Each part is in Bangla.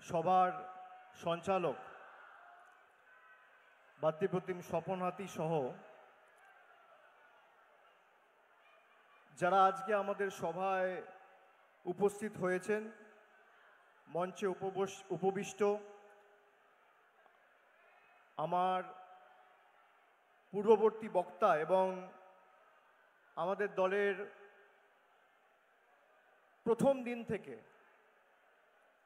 সবার সঞ্চালক ভাতৃপ্রতিম স্বপন হাতি সহ যারা আজকে আমাদের সভায় উপস্থিত হয়েছেন, মঞ্চে উপবিষ্ট আমার পূর্ববর্তী বক্তা এবং আমাদের দলের প্রথম দিন থেকে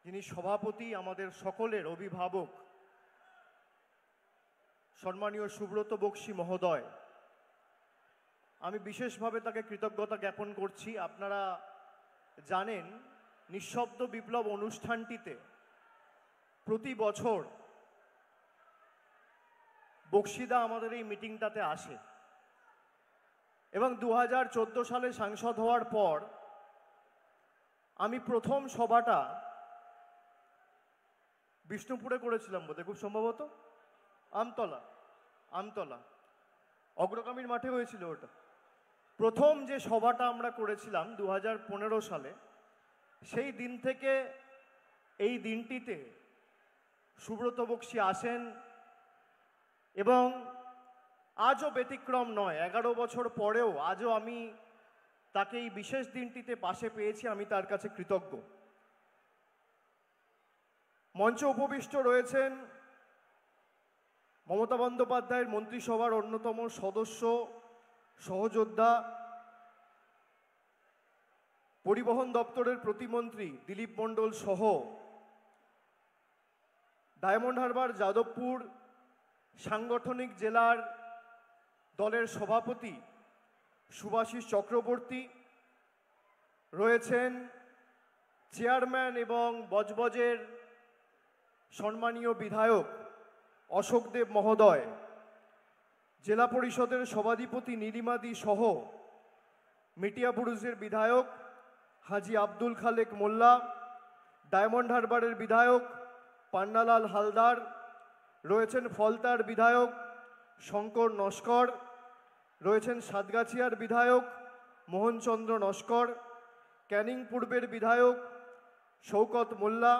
যিনি সভাপতি, আমাদের সকলের অভিভাবক সম্মানীয় সুব্রত বক্সী মহোদয়, আমি বিশেষভাবে তাকে কৃতজ্ঞতা জ্ঞাপন করছি। আপনারা জানেন, নিঃশব্দ বিপ্লব অনুষ্ঠানটিতে প্রতি বছর বক্সিদা আমাদের এই মিটিংটাতে আসে এবং 2014 সালে সাংসদ হওয়ার পর আমি প্রথম সভাটা বিষ্ণুপুরে করেছিলাম বোধহয়, খুব সম্ভবত আমতলা অগ্রগামীর মাঠে হয়েছিল ওটা। প্রথম যে সভাটা আমরা করেছিলাম 2015 সালে, সেই দিন থেকে এই দিনটিতে সুব্রত বক্সী আসেন এবং আজও ব্যতিক্রম নয়। 11 বছর পরেও আজও আমি তাকে এই বিশেষ দিনটিতে পাশে পেয়েছি, আমি তার কাছে কৃতজ্ঞ। মঞ্চে উপবিষ্ট রয়েছেন মমতা বন্দ্যোপাধ্যায়ের মন্ত্রিসভার অন্যতম সদস্য, সহযোদ্ধা, পরিবহন দপ্তরের প্রতিমন্ত্রী দিলীপ মণ্ডল সহ ডায়মন্ড হারবার যাদবপুর সাংগঠনিক জেলার দলের সভাপতি সুভাষিস চক্রবর্তী রয়েছেন, চেয়ারম্যান এবং বজবজের সম্মানীয় বিধায়ক অশোকদেব মহোদয়, জেলা পরিষদের সভাধিপতি নীলিমাদি সহ মিটিয়াবুরুজের বিধায়ক হাজি আব্দুল খালেক মোল্লা, ডায়মন্ড হারবারের বিধায়ক পান্নালাল হালদার, রয়েছেন ফলতার বিধায়ক শঙ্কর নস্কর, রয়েছেন সাতগাছিয়ার বিধায়ক মোহনচন্দ্র নস্কর, ক্যানিং পূর্বের বিধায়ক শৌকত মোল্লা,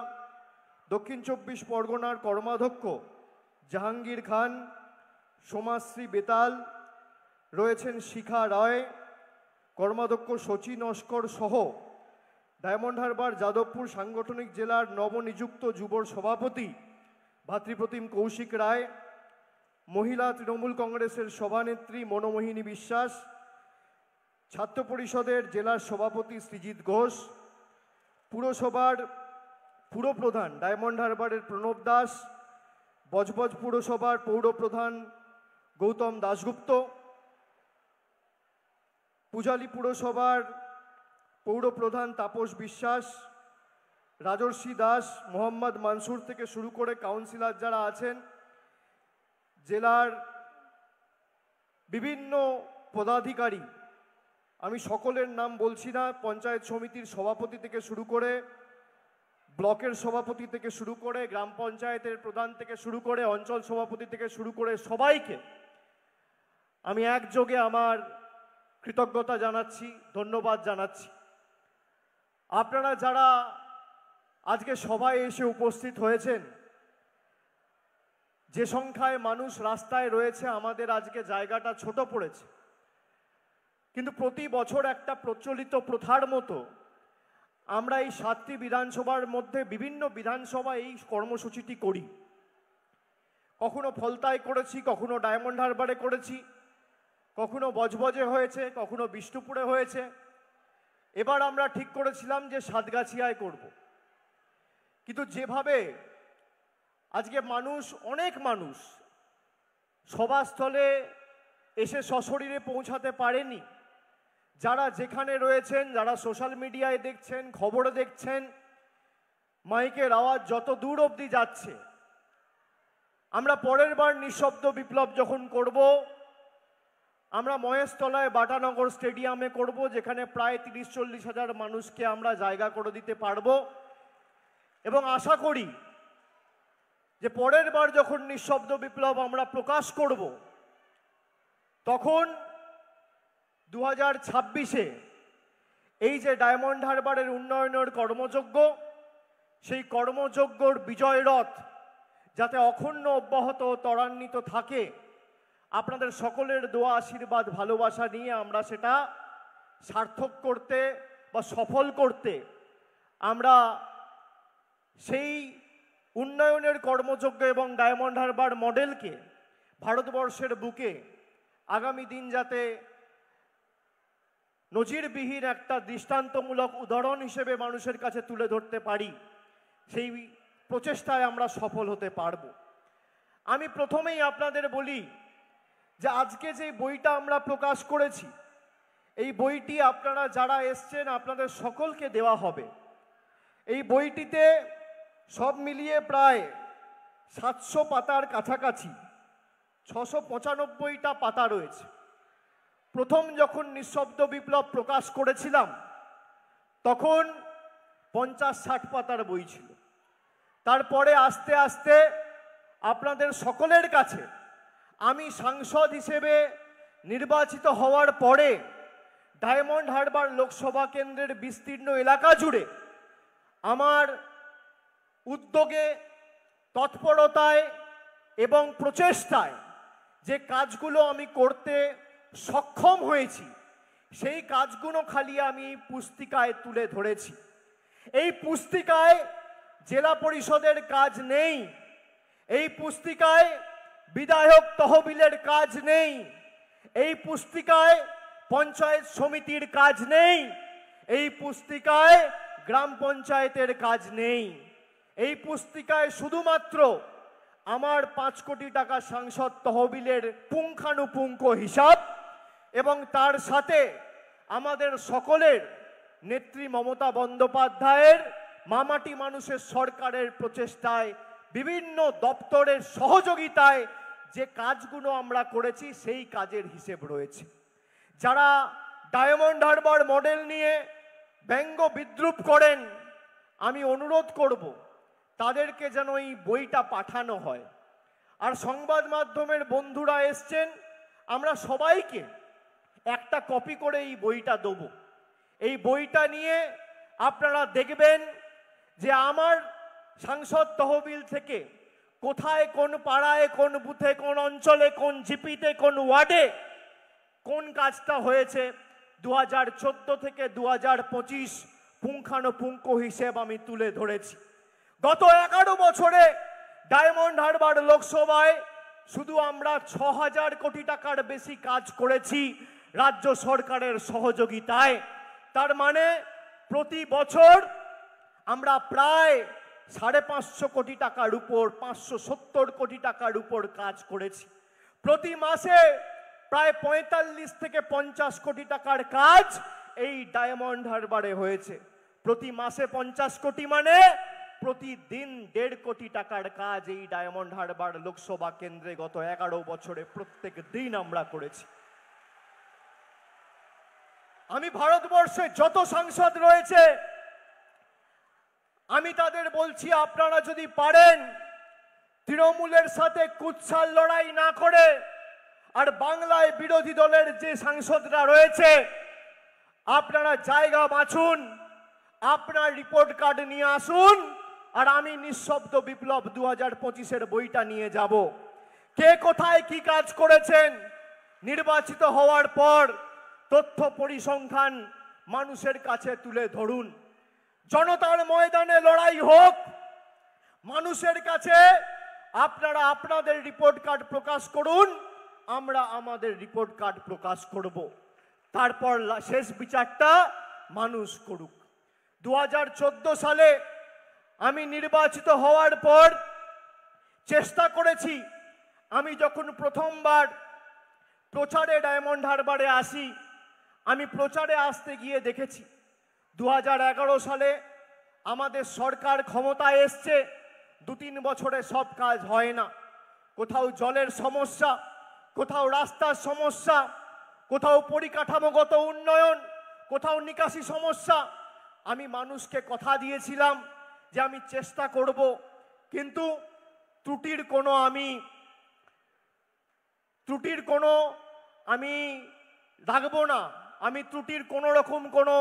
দক্ষিণ 24 পরগনার কর্মাধ্যক্ষ জাহাঙ্গীর খান, সোমাশ্রী বেতাল, রয়েছেন শিখা রায়, কর্মাধ্যক্ষ শচী নস্কর সহ ডায়মন্ড হারবার যাদবপুর সাংগঠনিক জেলার নবনিযুক্ত যুবর সভাপতি ভাতৃপ্রতিম কৌশিক রায়, মহিলা তৃণমূল কংগ্রেসের সভানেত্রী মনোমোহিনী বিশ্বাস, ছাত্র পরিষদের জেলার সভাপতি সৃজিত ঘোষ, পুরসভার পুরপ্রধান ডায়মন্ড হারবারের প্রণব দাস, বজবজ পুরসভার পৌরপ্রধান গৌতম দাশগুপ্ত, পূজালী পুরসভার পৌরপ্রধান তাপস বিশ্বাস, রাজর্ষি দাস, মোহাম্মদ মানসুর থেকে শুরু করে কাউন্সিলর যারা আছেন, জেলার বিভিন্ন পদাধিকারী, আমি সকলের নাম বলছি না, পঞ্চায়েত সমিতির সভাপতি থেকে শুরু করে ব্লকের সভাপতি থেকে শুরু করে গ্রাম পঞ্চায়েতের প্রধান থেকে শুরু করে অঞ্চল সভাপতি থেকে শুরু করে সবাইকে আমি একযোগে আমার কৃতজ্ঞতা জানাচ্ছি, ধন্যবাদ জানাচ্ছি। আপনারা যারা আজকে সভায় এসে উপস্থিত হয়েছেন, যে সংখ্যায় মানুষ রাস্তায় রয়েছে, আমাদের আজকে জায়গাটা ছোট পড়েছে, কিন্তু প্রতি বছর একটা প্রচলিত প্রথার মতো আমরা এই 7টি বিধানসভার মধ্যে বিভিন্ন বিধানসভায় এই কর্মসূচিটি করি। কখনো ফলতায় করেছি, কখনো ডায়মন্ড হারবারে করেছি, কখনো বজবজে হয়েছে, কখনো বিষ্ণুপুরে হয়েছে। এবার আমরা ঠিক করেছিলাম যে সাতগাছিয়ায় করব। কিন্তু যেভাবে আজকে অনেক মানুষ সভাস্থলে এসে সশরীরে পৌঁছাতে পারেনি, যারা যেখানে রয়েছেন, যারা সোশ্যাল মিডিয়ায় দেখছেন, খবরে দেখছেন, মাইকের আওয়াজ যত দূর অবধি যাচ্ছে, আমরা পরের বার নিঃশব্দ বিপ্লব যখন করব, আমরা মহেশতলায় বাটানগর স্টেডিয়ামে করব, যেখানে প্রায় 30-40 হাজার মানুষকে আমরা জায়গা করে দিতে পারবো। এবং আশা করি যে পরের বার যখন নিঃশব্দ বিপ্লব আমরা প্রকাশ করব, তখন 2026-এ এই যে ডায়মন্ড হারবারের উন্নয়নের কর্মযজ্ঞ, সেই কর্মযজ্ঞর বিজয় রথ যাতে অক্ষুণ্ণ অব্যাহত ত্বরান্বিত থাকে, আপনাদের সকলের দোয়া আশীর্বাদ ভালোবাসা নিয়ে আমরা সেটা সার্থক করতে বা সফল করতে আমরা সেই উন্নয়নের কর্মযজ্ঞ এবং ডায়মন্ড হারবার মডেলকে ভারতবর্ষের বুকে আগামী দিন যাতে নজিরবিহীন একটা দৃষ্টান্তমূলক উদাহরণ হিসেবে মানুষের কাছে তুলে ধরতে পারি, সেই প্রচেষ্টায় আমরা সফল হতে পারব। আমি প্রথমেই আপনাদের বলি যে আজকে যে বইটা আমরা প্রকাশ করেছি, এই বইটি আপনারা যারা এসছেন আপনাদের সকলকে দেওয়া হবে। এই বইটিতে সব মিলিয়ে প্রায় 700 পাতার কাছাকাছি, 695টা পাতা রয়েছে। প্রথম যখন নিঃশব্দ বিপ্লব প্রকাশ করেছিলাম তখন 50-60 পাতার বই ছিল। তারপরে আস্তে আস্তে আপনাদের সকলের কাছে আমি সাংসদ হিসেবে নির্বাচিত হওয়ার পরে ডায়মন্ড হারবার লোকসভা কেন্দ্রের বিস্তীর্ণ এলাকা জুড়ে আমার উদ্যোগে, তৎপরতায় এবং প্রচেষ্টায় যে কাজগুলো আমি করতে সক্ষম হয়েছি, সেই কাজগুলো খালি আমি পুস্তিকায় তুলে ধরেছি। এই পুস্তিকায় জেলা পরিষদের কাজ নেই, এই পুস্তিকায় বিধায়ক তহবিলের কাজ নেই, এই পুস্তিকায় পঞ্চায়েত সমিতির কাজ নেই, এই পুস্তিকায় গ্রাম পঞ্চায়েতের কাজ নেই। এই পুস্তিকায় শুধুমাত্র আমার 5 কোটি টাকা সাংসদ তহবিলের পুঙ্খানুপুঙ্খ হিসাব এবং তার সাথে আমাদের সকলের নেত্রী মমতা বন্দ্যোপাধ্যায়ের মামাটি মানুষের সরকারের প্রচেষ্টায় বিভিন্ন দপ্তরের সহযোগিতায় যে কাজগুলো আমরা করেছি সেই কাজের হিসেব রয়েছে। যারা ডায়মন্ড হারবার মডেল নিয়ে ব্যঙ্গ বিদ্রুপ করেন, আমি অনুরোধ করব তাদেরকে যেন এই বইটা পাঠানো হয়। আর সংবাদ মাধ্যমের বন্ধুরা এসছেন, আমরা সবাইকে একটা কপি করে এই বইটা দেব। এই বইটা নিয়ে আপনারা দেখবেন যে আমার সাংসদ তহবিল থেকে কোথায়, কোন পাড়ায়, কোন বুথে, কোন অঞ্চলে, কোন জিপিতে, কোন ওয়ার্ডে কোন কাজটা হয়েছে 2014 থেকে 2025 পুঙ্খানুপুঙ্খ হিসেব আমি তুলে ধরেছি। গত 11 বছরে ডায়মন্ড হারবার লোকসভায় শুধু আমরা 6000 কোটি টাকার বেশি কাজ করেছি রাজ্য সরকারের সহযোগিতায়। তার মানে প্রতি বছর আমরা প্রায় 550 কোটি টাকার উপর, 570 কোটি টাকার উপর কাজ করেছি। প্রতি মাসে প্রায় 45 থেকে 50 কোটি টাকার কাজ এই ডায়মন্ড হারবারে হয়েছে। প্রতি মাসে 50 কোটি মানে প্রতিদিন 1.5 কোটি টাকার কাজ এই ডায়মন্ড হারবার লোকসভা কেন্দ্রে গত 11 বছরে প্রত্যেক দিন আমরা করেছি। আমি ভারতবর্ষে যত সাংসদ রয়েছে আমি তাদের বলছি, আপনারা যদি পারেন তৃণমূলের সাথে কুৎসার লড়াই না করে আর বাংলায় বিরোধী দলের যে সাংসদরা রয়েছে আপনারা জায়গা বাছুন, আপনার রিপোর্ট কার্ড নিয়ে আসুন, আর আমি নিঃশব্দ বিপ্লব 2025-এর বইটা নিয়ে যাব। কে কোথায় কি কাজ করেছেন নির্বাচিত হওয়ার পর তথ্য পরিসংখ্যান মানুষের কাছে তুলে ধরুন। জনতার ময়দানে লড়াই হোক, মানুষের কাছে আপনারা আপনাদের রিপোর্ট কার্ড প্রকাশ করুন, আমরা আমাদের রিপোর্ট কার্ড প্রকাশ করব। তারপর শেষ বিচারটা মানুষ করুক। 2014 সালে আমি নির্বাচিত হওয়ার পর চেষ্টা করেছি, আমি যখন প্রথমবার প্রচারে ডায়মন্ড হারবারে আসি, আমি প্রচারে আসতে গিয়ে দেখেছি 2011 সালে আমাদের সরকার ক্ষমতায় এসছে, 2-3 বছরে সব কাজ হয় না। কোথাও জলের সমস্যা, কোথাও রাস্তার সমস্যা, কোথাও পরিকাঠামোগত উন্নয়ন, কোথাও নিকাশি সমস্যা। আমি মানুষকে কথা দিয়েছিলাম যে আমি চেষ্টা করব, কিন্তু ত্রুটির কোনো আমি রাখবো না, আমি ত্রুটির কোনো রকম কোনো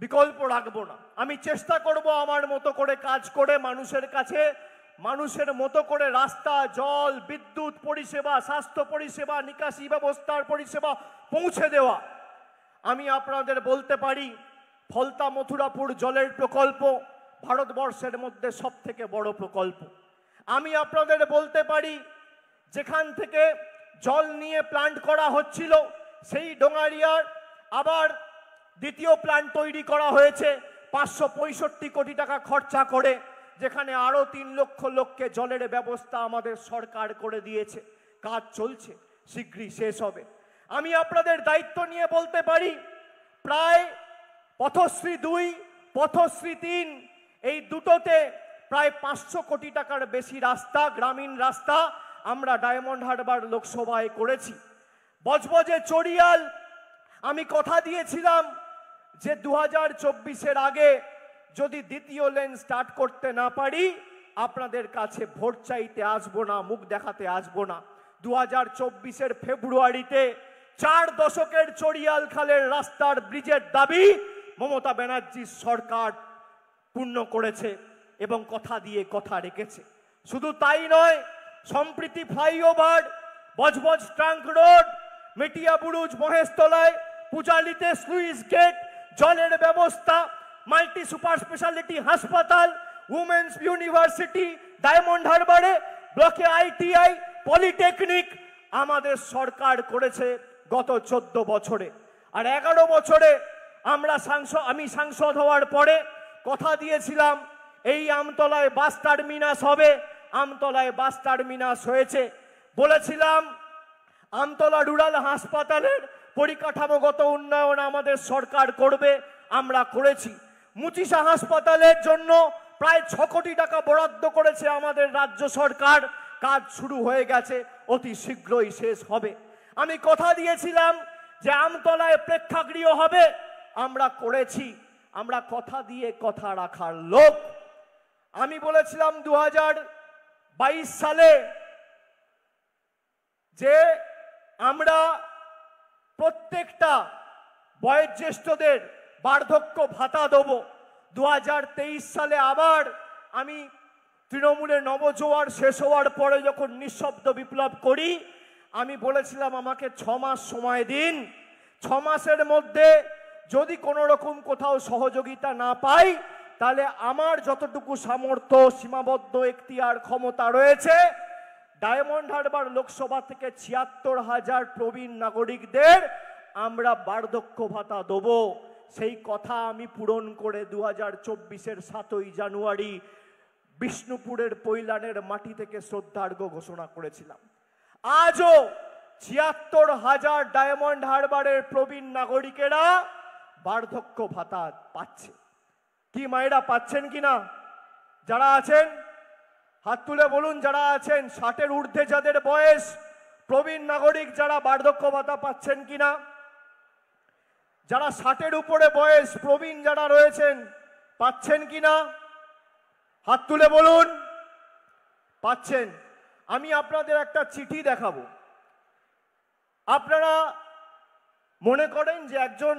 বিকল্প রাখবো না। আমি চেষ্টা করব আমার মতো করে কাজ করে মানুষের কাছে মানুষের মতো করে রাস্তা, জল, বিদ্যুৎ পরিষেবা, স্বাস্থ্য পরিষেবা, নিকাশি ব্যবস্থার পরিষেবা পৌঁছে দেওয়া। আমি আপনাদের বলতে পারি ফলতা মথুরাপুর জলের প্রকল্প ভারতবর্ষের মধ্যে সবথেকে বড় প্রকল্প। আমি আপনাদের বলতে পারি যেখান থেকে জল নিয়ে প্ল্যান্ট করা হচ্ছিল সেই ডোঙারিয়ার আবার দ্বিতীয় প্ল্যান্ট তৈরি করা হয়েছে 565 কোটি টাকা খরচা করে, যেখানে আরো 3 লক্ষ লোককে জলের ব্যবস্থা আমাদের সরকার করে দিয়েছে। কাজ চলছে, শীঘ্রই শেষ হবে। আমি আপনাদের দায়িত্ব নিয়ে বলতে পারি প্রায় পথশ্রী 2, পথশ্রী 3 এই দুটোতে প্রায় 500 কোটি টাকার বেশি রাস্তা, গ্রামীণ রাস্তা আমরা ডায়মন্ড হারবার লোকসভায় করেছি। বজবজে চড়িয়াল আমি কথা দিয়েছিলাম যে 2024-এর আগে যদি দ্বিতীয় লেন স্টার্ট করতে না পারি আপনাদের কাছে ভোট চাইতে আসবো না, মুখ দেখাতে আসবো না। 2024-এর ফেব্রুয়ারিতে 4 দশকের চড়িয়াল খালের রাস্তার ব্রিজের দাবি মমতা ব্যানার্জির সরকার পূর্ণ করেছে এবং কথা দিয়ে কথা রেখেছে। শুধু তাই নয়, সম্প্রীতি flyover, Budge Budge trunk road, মেটিয়া Buruj মহেশতলায়, পূজালিতে sluice gate, জলের ব্যবস্থা, মাল্টি সুপার স্পেশালিটি হাসপাতাল, উমেন্স ইউনিভার্সিটি, ডায়মন্ড হারবারে ব্লকে ITI, পলিটেকনিক আমাদের সরকার করেছে গত 14 বছরে। আর 11 বছরে আমি সাংসদ হওয়ার পরে কথা দিয়েছিলাম এই আমতলায় বাস টার্মিনাস হবে, আমতলায় বাস টার্মিনাস হয়েছে। বলেছিলাম আমতলা রুরাল হাসপাতালের পরিকাঠামোগত উন্নয়ন আমাদের সরকার করবে, আমরা করেছি। মুচিসা হাসপাতালের জন্য প্রায় 6 কোটি টাকা বরাদ্দ করেছে আমাদের রাজ্য সরকার, কাজ শুরু হয়ে গেছে, অতি শীঘ্রই শেষ হবে। আমি কথা দিয়েছিলাম যে আমতলায় প্রেক্ষাগৃহ হবে, আমরা করেছি। আমরা কথা দিয়ে কথা রাখার লোক। আমি বলেছিলাম 2022 সালে যে আমরা প্রত্যেকটা বয়োজ্যেষ্ঠদের বার্ধক্য ভাতা দেব। 2023 সালে আবার আমি তৃণমূলের নবজোয়ার শেষ হওয়ার পরে যখন নিঃশব্দ বিপ্লব করি, আমি বলেছিলাম আমাকে 6 মাস সময় দিন, 6 মাসের মধ্যে যদি কোনো রকম কোথাও সহযোগিতা না পাই তাহলে আমার যতটুকু সামর্থ্য, সীমাবদ্ধ এখতিয়ার ক্ষমতা রয়েছে, ডায়মন্ড হারবার লোকসভা থেকে 76,000 প্রবীণ নাগরিকদের আমরা বার্ধক্য ভাতা দেব। সেই কথা আমি পূরণ করে 2024-এর 7ই জানুয়ারি বিষ্ণুপুরের পৈলানের মাটি থেকে শ্রদ্ধার্ঘ্য ঘোষণা করেছিলাম। আজও 76,000 ডায়মন্ড হারবারের প্রবীণ নাগরিকেরা বার্ধক্য ভাতা পাচ্ছে। কি মায়েরা পাচ্ছেন কিনা? যারা আছেন হাত তুলে বলুন, যারা আছেন 60-এর ঊর্ধ্বে যাদের বয়স, প্রবীণ নাগরিক যারা বার্ধক্য ভাতা পাচ্ছেন কিনা? যারা 60-এর উপরে বয়স প্রবীণ যারা রয়েছেন পাচ্ছেন কিনা? হাত তুলে বলুন পাচ্ছেন। আমি আপনাদের একটা চিঠি দেখাবো। আপনারা মনে করেন যে একজন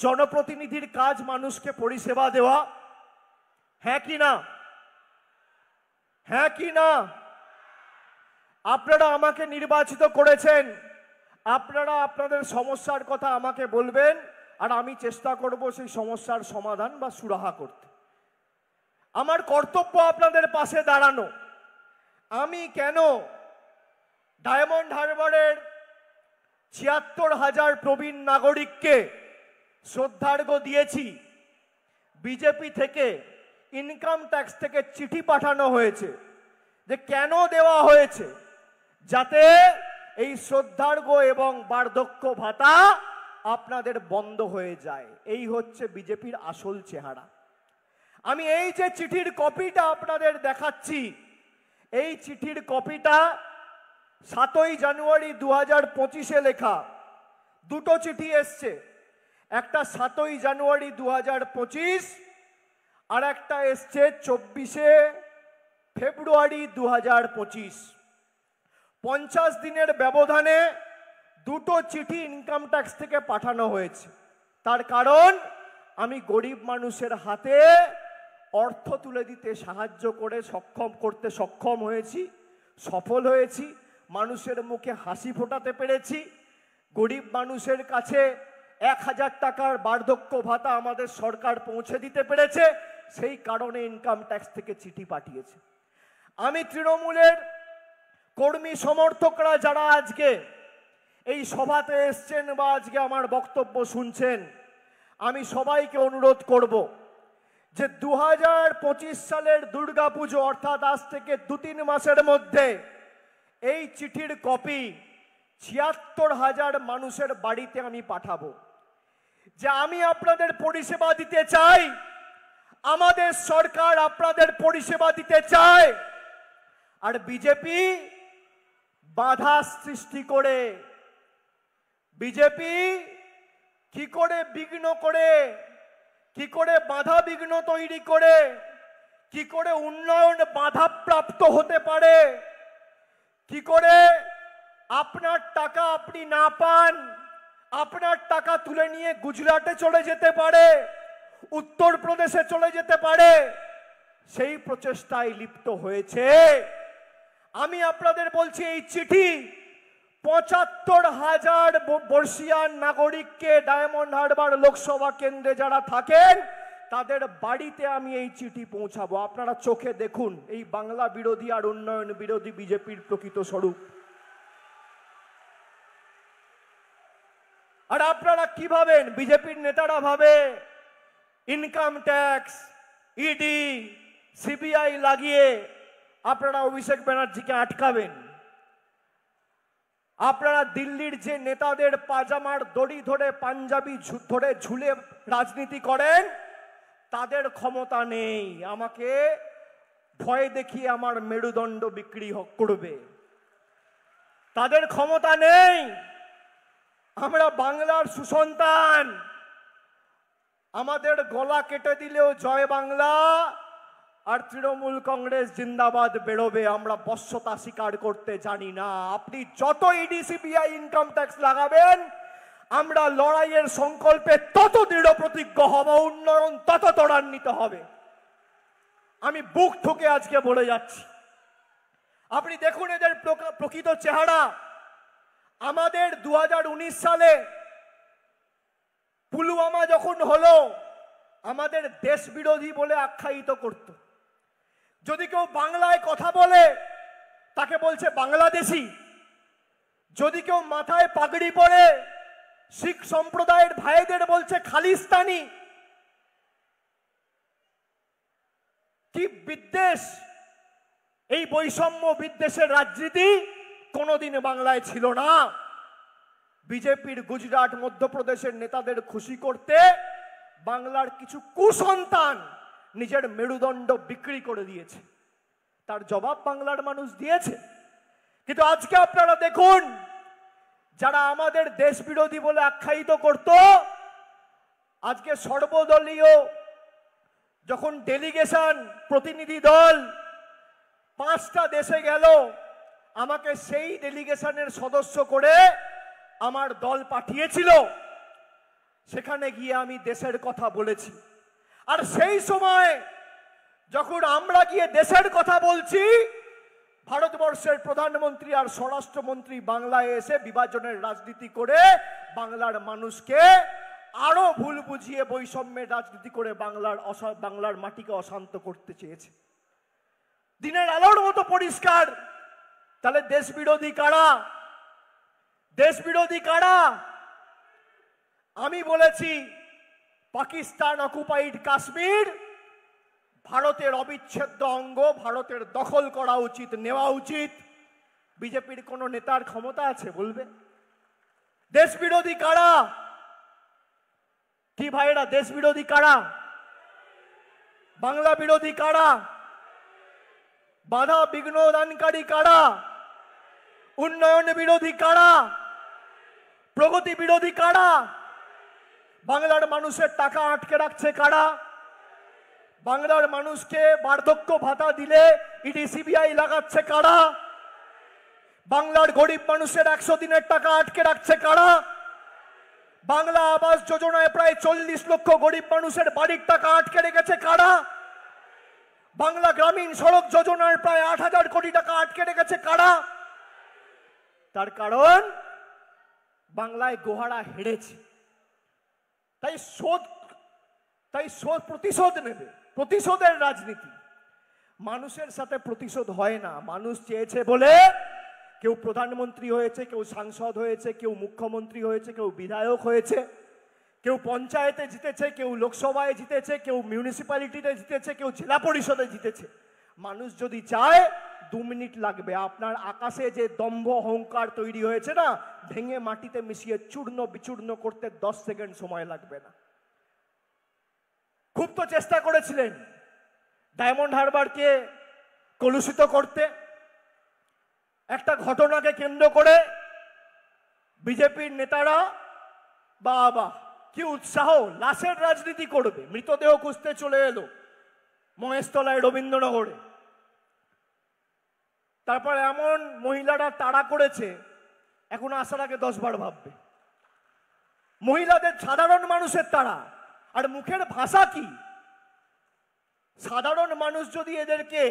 জনপ্রতিনিধির কাজ মানুষকে পরিষেবা দেওয়া, হ্যাঁ কি না? হ্যাঁ কি না? আপনারা আমাকে নির্বাচিত করেছেন, আপনারা আপনাদের সমস্যার কথা আমাকে বলবেন আর আমি চেষ্টা করব সেই সমস্যার সমাধান বা সুরাহা করতে। আমার কর্তব্য আপনাদের পাশে দাঁড়ানো। আমি কেন ডায়মন্ড হারবারের 76,000 প্রবীণ নাগরিককে শ্রদ্ধার্ঘ্য দিয়েছি? বিজেপি থেকে, ইনকাম ট্যাক্স থেকে চিঠি পাঠানো হয়েছে যে কেন দেওয়া হয়েছে, যাতে এই শ্রদ্ধার্ঘ্য এবং বার্ধক্য ভাতা আপনাদের বন্ধ হয়ে যায়। এই হচ্ছে বিজেপির আসল চেহারা। আমি এই যে চিঠির কপিটা আপনাদের দেখাচ্ছি, এই চিঠির কপিটা 7ই জানুয়ারি 2025-এ লেখা। দুটো চিঠি এসছে, একটা 7ই জানুয়ারি 2025 আর একটা এসছে 24শে ফেব্রুয়ারি 2025। 50 দিনের ব্যবধানে দুটো চিঠি ইনকাম ট্যাক্স থেকে পাঠানো হয়েছে। তার কারণ আমি গরিব মানুষের হাতে অর্থ তুলে দিতে সাহায্য করে সক্ষম হয়েছি, সফল হয়েছি, মানুষের মুখে হাসি ফোটাতে পেরেছি। গরিব মানুষের কাছে 1000 টাকার বার্ধক্য ভাতা আমাদের সরকার পৌঁছে দিতে পেরেছে, সেই কারণে ইনকাম ট্যাক্স থেকে চিঠি পাঠিয়েছে। আমি তৃণমূলের কর্মী সমর্থকরা যারা আজকে এই সভাতে এসছেন বা আজকে আমার বক্তব্য শুনছেন, আমি সবাইকে অনুরোধ করব যে 2025 সালের দুর্গাপুজো অর্থাৎ আজ থেকে 2-3 মাসের মধ্যে এই চিঠির কপি 76,000 মানুষের বাড়িতে আমি পাঠাবো। যে আমি আপনাদের পরিষেবা দিতে চাই, আমাদের সরকার আপনাদের পরিষেবা দিতে চায়, আর বিজেপি বাধা সৃষ্টি করে, বিজেপি কি করে বিঘ্ন করে, কি করে বাধা বিঘ্ন তৈরি করে, কি করে উন্নয়ন বাধাপ্রাপ্ত হতে পারে, কি করে আপনার টাকা আপনি না পান, আপনার টাকা তুলে নিয়ে গুজরাটে চলে যেতে পারে, উত্তরপ্রদেশে চলে যেতে পারে, সেই প্রচেষ্টায় লিপ্ত হয়েছে। আমি আপনাদের বলছি এই চিঠি 75,000 বর্ষিয়ান নাগরিককে ডায়মন্ড হারবার লোকসভা কেন্দ্রে যারা থাকেন তাদের বাড়িতে আমি এই চিঠি পৌঁছাবো। আপনারা চোখে দেখুন এই বাংলা বিরোধী আর উন্নয়ন বিরোধী বিজেপির প্রকৃত স্বরূপ। আর আপনারা কি ভাবেন? বিজেপির নেতারা ভাবে ইনকাম ট্যাক্স, ইডি, সিবিআই লাগিয়ে আপনারা অভিষেক ব্যানার্জিকে আটকাবেন। আপনারা দিল্লির যে নেতাদের পাজামার দড়ি ধরে পাঞ্জাবি ধরে ঝুলে রাজনীতি করেন তাদের ক্ষমতা নেই আমাকে ভয় দেখিয়ে আমার মেরুদণ্ড বিক্রি করবে, তাদের ক্ষমতা নেই। আমরা বাংলার সুসন্তান, আমাদের গলা কেটে দিলেও জয় বাংলা আর তৃণমূল কংগ্রেস জিন্দাবাদ বেরোবে। আমরা বশ্যতা স্বীকার করতে জানি না। আপনি যত ইডি সিবিআই ইনকাম ট্যাক্স লাগাবেন আমরা লড়াইয়ের সংকল্পে তত দৃঢ় প্রতিজ্ঞ হব, উন্নয়ন তত ত্বরান্বিত হবে। আমি বুক ঠুকে আজকে বলে যাচ্ছি। আপনি দেখুন এদের প্রকৃত চেহারা। আমাদের 2019 সালে পুলওয়ামা যখন হলো আমাদের দেশ বিরোধী বলে আখ্যায়িত করত। যদি কেউ বাংলায় কথা বলে তাকে বলছে বাংলাদেশি, যদি কেউ মাথায় পাগড়ি পরে শিখ সম্প্রদায়ের ভাইদের বলছে খালিস্তানি। কি বিদ্বেষ! এই বৈষম্য বিদ্বেষের রাজনীতি কোনোদিন বাংলায় ছিল না। বিজেপির গুজরাট মধ্যপ্রদেশের নেতাদের খুশি করতে বাংলার কিছু কুসন্তান নিজের মেরুদণ্ড বিক্রি করে দিয়েছে, তার জবাব বাংলার মানুষ দিয়েছে। কিন্তু আজকে আপনারা দেখুন যারা আমাদের দেশ বিরোধী বলে আখ্যায়িত করত, আজকে সর্বদলীয় যখন ডেলিগেশন প্রতিনিধি দল 5টা দেশে গেল, আমাকে সেই ডেলিগেশনের সদস্য করে আমার দল পাঠিয়েছিল। সেখানে গিয়ে আমি দেশের কথা বলেছি। আর সেই সময় যখন আমরা গিয়ে দেশের কথা বলছি, ভারতবর্ষের প্রধানমন্ত্রী আর স্বরাষ্ট্রমন্ত্রী বাংলায় এসে বিভাজনের রাজনীতি করে বাংলার মানুষকে আরো ভুল বুঝিয়ে বৈষম্যের রাজনীতি করে বাংলার মাটিকে অশান্ত করতে চেয়েছে। দিনের আলোর মতো পরিষ্কার। তাহলে দেশ বিরোধী কারা? দেশ বিরোধী কারা? আমি বলেছি পাকিস্তান অকুপাইড কাশ্মীর ভারতের অবিচ্ছেদ্য অঙ্গ, ভারতের দখল করা উচিত, নেওয়া উচিত। বিজেপির কোন নেতার ক্ষমতা আছে বলবে? দেশ বিরোধী কারা? কি ভাইরা, দেশ বিরোধী কারা? বাংলা বিরোধী কারা? বাধা বিঘ্ন দানকারী কারা? উন্নয়ন বিরোধী কারা? প্রগতি বিরোধী কারা? বাংলার মানুষের টাকা আটকে রাখছে কারা? বাংলার মানুষকে বার্ধক্য ভাতা দিলে ইডি সিবিআই লাগাচ্ছে কারা? বাংলার গরিব মানুষের 100 দিনের টাকা আটকে রাখছে কারা? বাংলা আবাস যোজনায় প্রায় 40 লক্ষ গরিব মানুষের বাড়ির টাকা আটকে রেখেছে কারা? বাংলা গ্রামীণ সড়ক যোজনার প্রায় 8,000 কোটি টাকা আটকে রেখেছে কারা? তার কারণ বাংলায় গোহারা হেরেছে, তাই প্রতিশোধ নেবে, প্রতিশোধের রাজনীতি। মানুষের সাথে প্রতিশোধ হয় না। মানুষ চেয়েছে বলে কেউ প্রধানমন্ত্রী হয়েছে, কেউ সাংসদ হয়েছে, কেউ মুখ্যমন্ত্রী হয়েছে, কেউ বিধায়ক হয়েছে, কেউ পঞ্চায়েতে জিতেছে, কেউ লোকসভায় জিতেছে, কেউ মিউনিসিপ্যালিটিতে জিতেছে, কেউ জেলা পরিষদে জিতেছে। মানুষ যদি চায় 2 মিনিট লাগবে। আপনার আকাশে যে দম্ভ অহংকার তৈরি হয়েছে না, ভেঙে মাটিতে মিশিয়ে চূর্ণ বিচূর্ণ করতে 10 সেকেন্ড সময় লাগবে না। খুব তো চেষ্টা করেছিলেন ডায়মন্ড হারবারকে কলুষিত করতে। একটা ঘটনাকে কেন্দ্র করে বিজেপির নেতারা বাবা কি উৎসাহ, লাশের রাজনীতি করবে। মৃতদেহ খুঁজতে চলে এলো মহেশতলায়, রবীন্দ্রনগরে। তারপর এমন মহিলারা তাড়া করেছে, এখন আসার আগে 10 বার ভাববে। মহিলাদের, সাধারণ মানুষের তাড়া। আর মুখের ভাষা কি? সাধারণ মানুষ যদি এদেরকে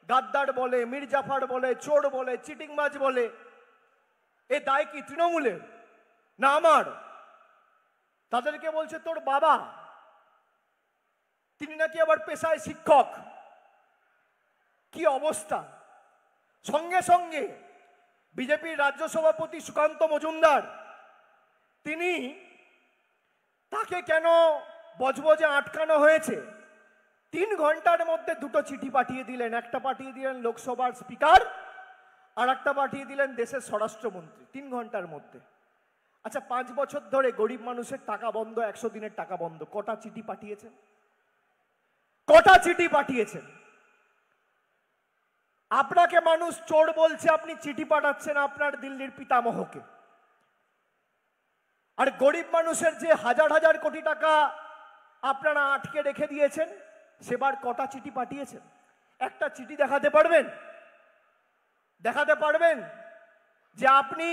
গাদ্দার বলে, মির্জাফার বলে, চোর বলে, চিটিংবাজ বলে, এ দায় কি তৃণমূলের না আমার? তাদেরকে বলছে তোর বাবা, তিনি নাকি আবার পেশায় শিক্ষক। কি অবস্থা! সঙ্গে সঙ্গে বিজেপির রাজ্য সভাপতি সুকান্ত মজুমদার, তিনি তাকে কেন বজবজে আটকানো হয়েছে 3 ঘন্টার মধ্যে 2টো চিঠি পাঠিয়ে দিলেন। একটা পাঠিয়ে দিলেন লোকসভার স্পিকার, আর একটা পাঠিয়ে দিলেন দেশের স্বরাষ্ট্রমন্ত্রী। 3 ঘন্টার মধ্যে। আচ্ছা, 5 বছর ধরে গরিব মানুষের টাকা বন্ধ, 100 দিনের টাকা বন্ধ। কটা চিঠি পাঠিয়েছেন? কটা চিঠি পাঠিয়েছেন? আপনাকে মানুষ চোর বলছে, আপনি চিঠি পাঠাচ্ছেন আপনার দিল্লির পিতামহকে। আর গরিব মানুষের যে হাজার হাজার কোটি টাকা আপনারা আটকে রেখে দিয়েছেন, সেবার কটা চিঠি পাঠিয়েছেন? একটা চিঠি দেখাতে পারবেন? দেখাতে পারবেন যে আপনি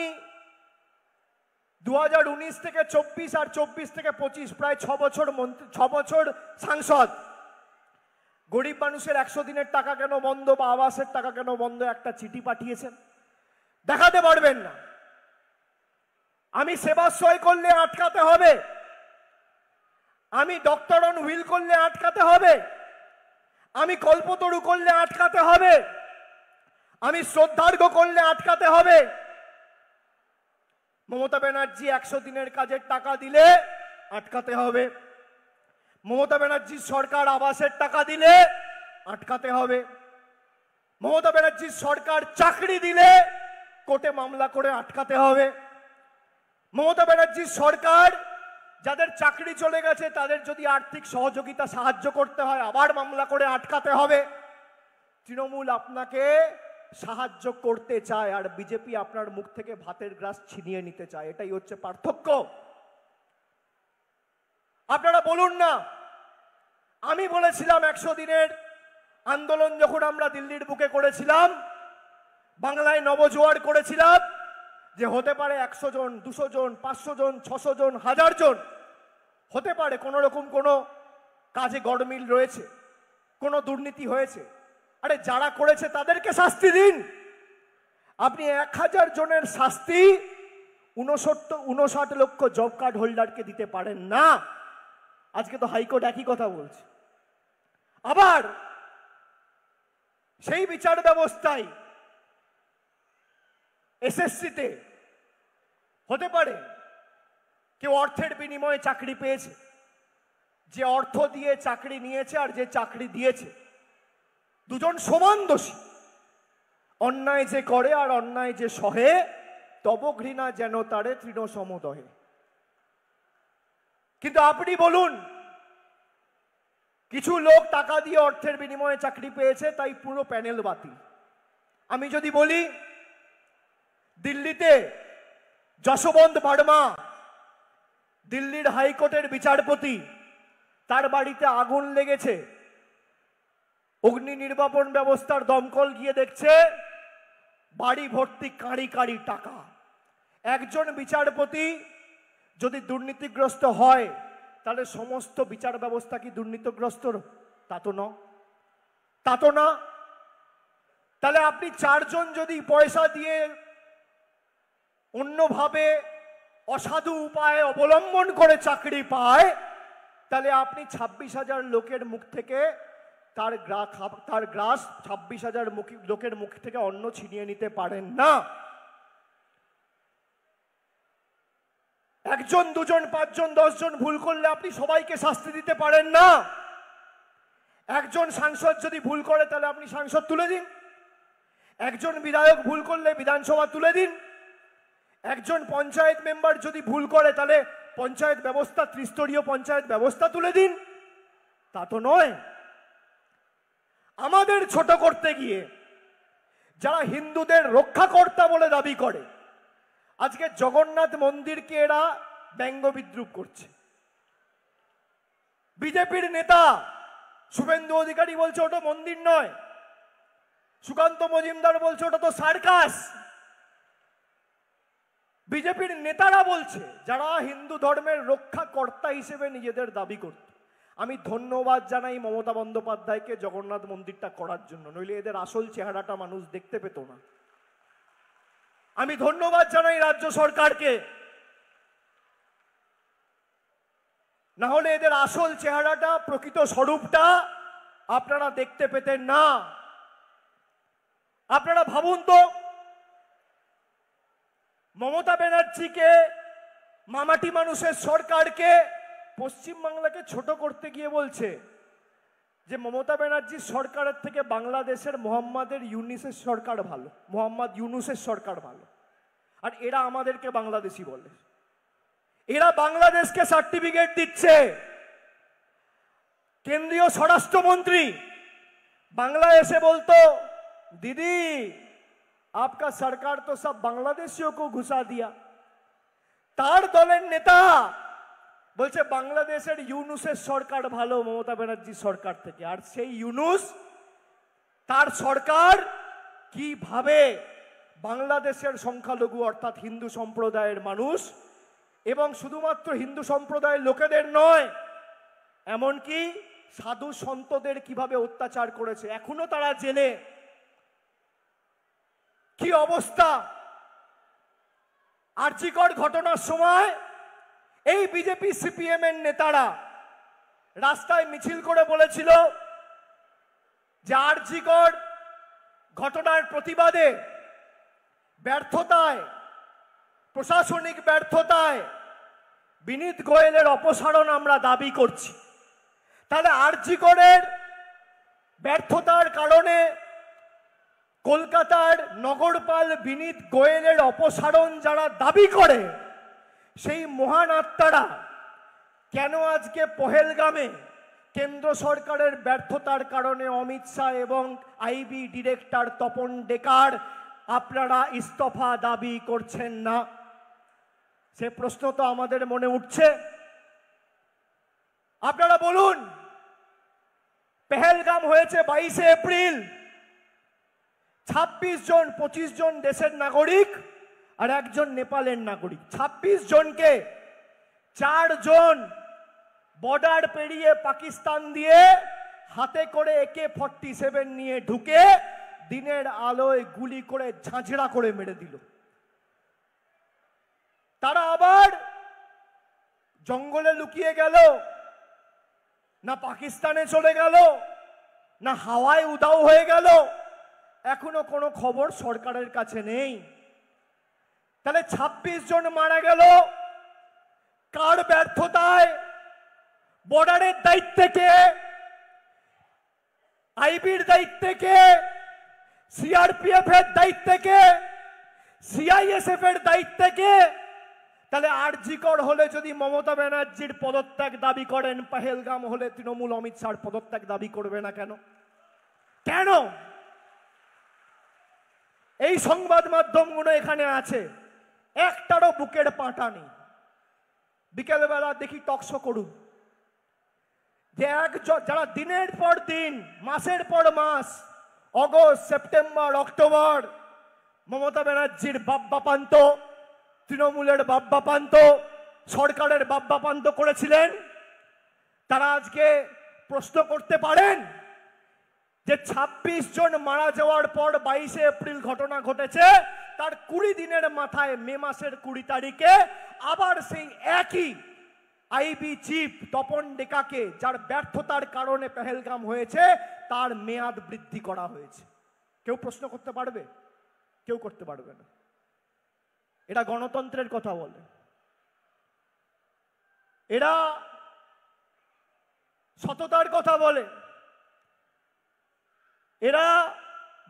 2019 থেকে 24 আর 24 থেকে 25 প্রায় 6 বছর মন্ত্রী, 6 বছর সাংসদ, গরিব মানুষের 100 দিনের টাকা কেন বন্ধ বা আবাসের টাকা কেন বন্ধ একটা চিঠি পাঠিয়েছেন? দেখাতে পারবেন না। আমি সেবাশ্রয় করলে আটকাতে হবে, আমি ডক্টর অন হুইল করলে আটকাতে হবে, আমি কল্পতরু করলে আটকাতে হবে, আমি শ্রদ্ধার্ঘ করলে আটকাতে হবে। মমতা ব্যানার্জি 100 দিনের কাজের টাকা দিলে আটকাতে হবে। মমতা ব্যানার্জির সরকার আবাসের টাকা দিলে আটকাতে হবে। মমতা ব্যানার্জির সরকার চাকরি দিলে কোর্টে মামলা করে আটকাতে হবে। মমতা ব্যানার্জির সরকার যাদের চাকরি চলে গেছে তাদের যদি আর্থিক সহযোগিতা সাহায্য করতে হয় আবার মামলা করে আটকাতে হবে। তৃণমূল আপনাকে সাহায্য করতে চায় আর বিজেপি আপনার মুখ থেকে ভাতের গ্রাস ছিনিয়ে নিতে চায়। এটাই হচ্ছে পার্থক্য। আপনারা বলুন না, আমি বলেছিলাম 100 দিনের আন্দোলন যখন আমরা দিল্লির বুকে করেছিলাম, বাংলায় নবজোয়ার করেছিলাম, যে হতে পারে 100 জন, 200 জন, 500 জন, 600 জন, 1000 জন হতে পারে কোনো রকম কোনো কাজে গড়মিল রয়েছে, কোনো দুর্নীতি হয়েছে। আরে যারা করেছে তাদেরকে শাস্তি দিন। আপনি 1000 জনের শাস্তি 59 লক্ষ জব কার্ড হোল্ডারকে দিতে পারেন না। আজকে তো হাইকোর্ট একই কথা বলছে। আবার সেই বিচার ব্যবস্থায় এসএসসিতে হতে পারে কেউ অর্থের বিনিময়ে চাকরি পেয়েছে, যে অর্থ দিয়ে চাকরি নিয়েছে আর যে চাকরি দিয়েছে দুজন সমান দোষী। অন্যায় যে করে আর অন্যায় যে সহে, তব ঘৃণা যেন তারে তৃণ সমদহে। কিন্তু আপনি বলুন, কিছু লোক টাকা দিয়ে অর্থের বিনিময়ে চাকরি পেয়েছে তাই পুরো প্যানেল বাতিল। আমি যদি বলি দিল্লিতে যশবন্ত বর্মা, দিল্লির হাইকোর্টের বিচারপতি, তার বাড়িতে আগুন লেগেছে, অগ্নি নির্বাপন ব্যবস্থার দমকল গিয়ে দেখছে বাড়ি ভর্তি কাঁড়ি কাঁড়ি টাকা। একজন বিচারপতি যদি দুর্নীতিগ্রস্ত হয় তাহলে সমস্ত বিচার ব্যবস্থা কি দুর্নীতিগ্রস্ত? তা তো না। তাহলে আপনি চারজন যদি পয়সা দিয়ে অন্যভাবে অসাধু উপায় অবলম্বন করে চাকরি পায়, তাহলে আপনি 26,000 লোকের মুখ থেকে তার গ্রাস 26,000 লোকের মুখ থেকে অন্ন ছিনিয়ে নিতে পারেন না। একজন, দুজন, পাঁচজন, 10 জন ভুল করলে আপনি সবাইকে শাস্তি দিতে পারেন না। একজন সাংসদ যদি ভুল করে তাহলে আপনি সাংসদ তুলে দিন, একজন বিধায়ক ভুল করলে বিধানসভা তুলে দিন, একজন পঞ্চায়েত মেম্বার যদি ভুল করে তাহলে পঞ্চায়েত ব্যবস্থা, ত্রিস্তরীয় পঞ্চায়েত ব্যবস্থা তুলে দিন। তা তো নয়। আমাদের ছোট করতে গিয়ে যারা হিন্দুদের রক্ষাকর্তা বলে দাবি করে, আজকে জগন্নাথ মন্দিরকে এরা ব্যঙ্গ বিদ্রুপ করছে। বিজেপির নেতা শুভেন্দু অধিকারী বলছে ওটা মন্দির নয়, সুকান্ত মজুমদার বলছে ওটা তো সার্কাস। বিজেপির নেতারা বলছে, যারা হিন্দু ধর্মের রক্ষাকর্তা হিসেবে নিজেদের দাবি করত। আমি ধন্যবাদ জানাই মমতা বন্দ্যোপাধ্যায়কে জগন্নাথ মন্দিরটা করার জন্য, নইলে এদের আসল চেহারাটা মানুষ দেখতে পেত না। আমি ধন্যবাদ জানাই রাজ্য সরকারকে, না হলে এদের আসল চেহারাটা, প্রকৃত স্বরূপটা আপনারা দেখতে পেতেন না। আপনারা ভাবুন তো, মমতা ব্যানার্জিকে, মামাটি মানুষের সরকারকে পশ্চিমবাংলাকে ছোট করতে গিয়ে বলছে যে মমতা ব্যানার্জির সরকারের থেকে বাংলাদেশের মোহাম্মদ ইউনুসের সরকার ভালো। আর এরা আমাদেরকে বাংলাদেশি বলে, এরা বাংলাদেশকে সার্টিফিকেট দিচ্ছে। কেন্দ্রীয় স্বরাষ্ট্রমন্ত্রী বাংলা এসে বলতো, দিদি आपका सरकार तो सब बांग्लादेशियों को घुसा दिया। তার দলের নেতা বলছে বাংলাদেশের ইউনুসের সরকার ভালো মমতা ব্যানার্জির সরকার থেকে। আর সেই ইউনুস, তার সরকার কিভাবে বাংলাদেশের সংখ্যালঘু অর্থাৎ হিন্দু সম্প্রদায়ের মানুষ, এবং শুধুমাত্র হিন্দু সম্প্রদায়ের লোকেদের নয়, এমনকি সাধু সন্তদের কিভাবে অত্যাচার করেছে। এখনো তারা জেলে। কি অবস্থা! আরজিকর ঘটনার সময় এই বিজেপি সিপিএম এর নেতারা রাস্তায় মিছিল করে বলেছিল যে আরজিকর ঘটনার প্রতিবাদে, ব্যর্থতায়, প্রশাসনিক ব্যর্থতায় বিনীত গোয়েলের অপসারণ আমরা দাবি করছি। তাহলে আরজিকরের ব্যর্থতার কারণে কলকাতার নগরপাল বিনীত গোয়েলের অপসারণ যারা দাবি করে, সেই মহান আত্মারা কেন আজকে পহেলগামে কেন্দ্র সরকারের ব্যর্থতার কারণে অমিত শাহ এবং আইবি ডিরেক্টর তপন ডেকার আপনারা ইস্তফা দাবি করছেন না? সে প্রশ্ন তো আমাদের মনে উঠছে। আপনারা বলুন, পেহেলগাম হয়েছে 22শে এপ্রিল, 26 জন, 25 জন দেশের নাগরিক আর একজন নেপালের নাগরিক, 26 জনকে 4 জন বর্ডার পেরিয়ে পাকিস্তান দিয়ে হাতে করে AK-47 নিয়ে ঢুকে দিনের আলোয় গুলি করে ঝাঁঝরা করে মেরে দিল। তারা আবার জঙ্গলে লুকিয়ে গেল, না পাকিস্তানে চলে গেল, না হাওয়ায় উধাও হয়ে গেল, এখনো কোনো খবর সরকারের কাছে নেই। তাহলে 26 জন মারা গেল কার ব্যর্থতায়? বর্ডারের দায়িত্বে কে? আইবির দায়িত্বে কে? সিআরপিএফ এর দায়িত্বে কে? সিআইএসএফ এর দায়িত্বে কে? তাহলে আরজিকর হলে যদি মমতা ব্যানার্জির পদত্যাগ দাবি করেন, পহেলগাম হলে তৃণমূল অমিত শাহর পদত্যাগ দাবি করবে না কেন? কেন? এই সংবাদ মাধ্যমগুলো এখানে আছে, একটারও বুকের পাঁটা নেই। বিকেলবেলা দেখি টকশো করুন, যে যারা দিনের পর দিন, মাসের পর মাস, অগস্ট, সেপ্টেম্বর, অক্টোবর মমতা ব্যানার্জির বাপ্পা পান্ত, তৃণমূলের বাপ্পা পান্ত, সরকারের বাব্যাপান্ত করেছিলেন, তারা আজকে প্রশ্ন করতে পারেন যে ২৬ জন মারা যাওয়ার পর ২২শে এপ্রিল ঘটনা ঘটেছে, তার ২০ দিনের মাথায় মে মাসের ২০ তারিখে আবার সেই একই আইবি চিফ তপন ডেকাকে, যার ব্যর্থতার কারণে পেহেলগাম হয়েছে, তার মেয়াদ বৃদ্ধি করা হয়েছে। কেউ প্রশ্ন করতে পারবে? কেউ করতে পারবে না। এরা গণতন্ত্রের কথা বলে, এরা সততার কথা বলে, এরা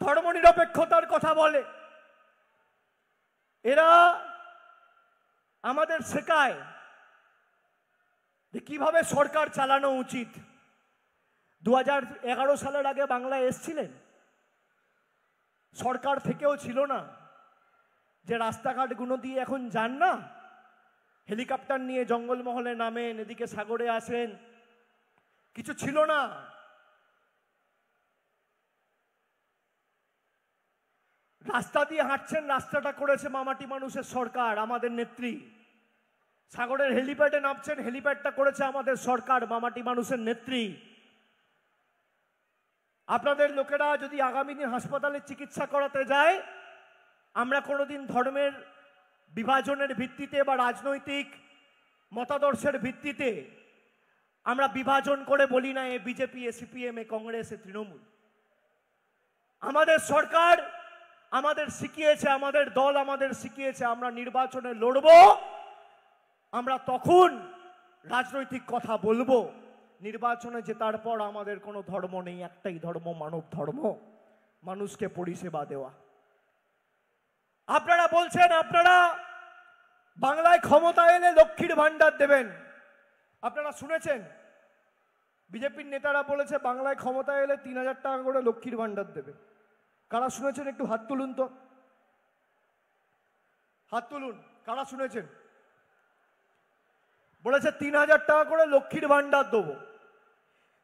ধর্মনিরপেক্ষতার কথা বলে, এরা আমাদের শেখায় যে কিভাবে সরকার চালানো উচিত। ২০১১ সালের আগে বাংলায় এসছিলেন, সরকার থেকেও ছিল না যে রাস্তাঘাটগুলো দিয়ে এখন যান না, হেলিকপ্টার নিয়ে জঙ্গলমহলে নামেন, এদিকে সাগরে আসেন, কিছু ছিল না। রাস্তা দিয়ে হাঁটছেন, রাস্তাটা করেছে মামাটি মানুষের সরকার, আমাদের নেত্রী। সাগরের হেলিপ্যাডে নামছেন, হেলিপ্যাডটা করেছে আমাদের সরকার, মামাটি মানুষের নেত্রী। আপনাদের লোকেরা যদি আগামী দিন হাসপাতালে চিকিৎসা করাতে যায়, আমরা কোনোদিন ধর্মের বিভাজনের ভিত্তিতে বা রাজনৈতিক মতাদর্শের ভিত্তিতে আমরা বিভাজন করে বলি না এ বিজেপি, এ সিপিএম, এ কংগ্রেস, এ তৃণমূল। আমাদের সরকার আমাদের শিখিয়েছে, আমাদের দল আমাদের শিখিয়েছে, আমরা নির্বাচনে লড়ব, আমরা তখন রাজনৈতিক কথা বলবো। নির্বাচনে জেতার পর আমাদের কোনো ধর্ম নেই, একটাই ধর্ম, মানব ধর্ম, মানুষকে পরিষেবা দেওয়া। আপনারা বলছেন আপনারা বাংলায় ক্ষমতা এলে লক্ষ্মীর ভান্ডার দেবেন। আপনারা শুনেছেন বিজেপির নেতারা বলেছে বাংলায় ক্ষমতা এলে ৩,০০০ টাকা করে লক্ষ্মীর ভান্ডার দেবে। কারা শুনেছেন একটু হাত তুলুন তো, হাত তুলুন, কারা শুনেছেন? বলেছে ৩,০০০ টাকা করে লক্ষ্মীর ভান্ডার দেবো।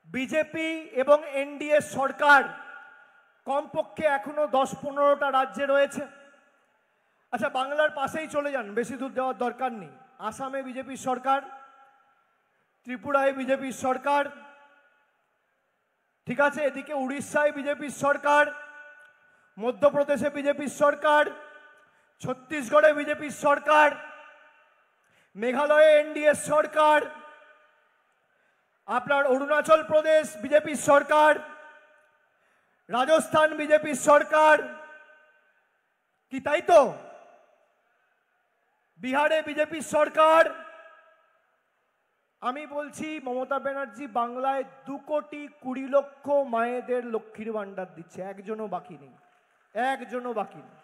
বিজেপি এবং এনডিএ সরকার কমপক্ষে এখনো ১০-১৫টা রাজ্যে রয়েছে। আচ্ছা, বাংলার পাশেই চলে যান, বেশি দূর যাওয়ার দরকার নেই। আসামে বিজেপির সরকার, ত্রিপুরায় বিজেপির সরকার, ঠিক আছে, এদিকে উড়িষ্যায় বিজেপির সরকার, মধ্যপ্রদেশে বিজেপির সরকার, ছত্তিশগড়ে বিজেপির সরকার, মেঘালয়ে এনডিএ সরকার, আপনার অরুণাচল প্রদেশ বিজেপির সরকার, রাজস্থান বিজেপির সরকার, কি তাই তো? বিহারে বিজেপির সরকার। আমি বলছি মমতা ব্যানার্জি বাংলায় ২,২০,০০,০০০ মায়েদের লক্ষ্মীর ভান্ডার দিচ্ছে, একজনও বাকি নেই, একজনও বাকি নেই।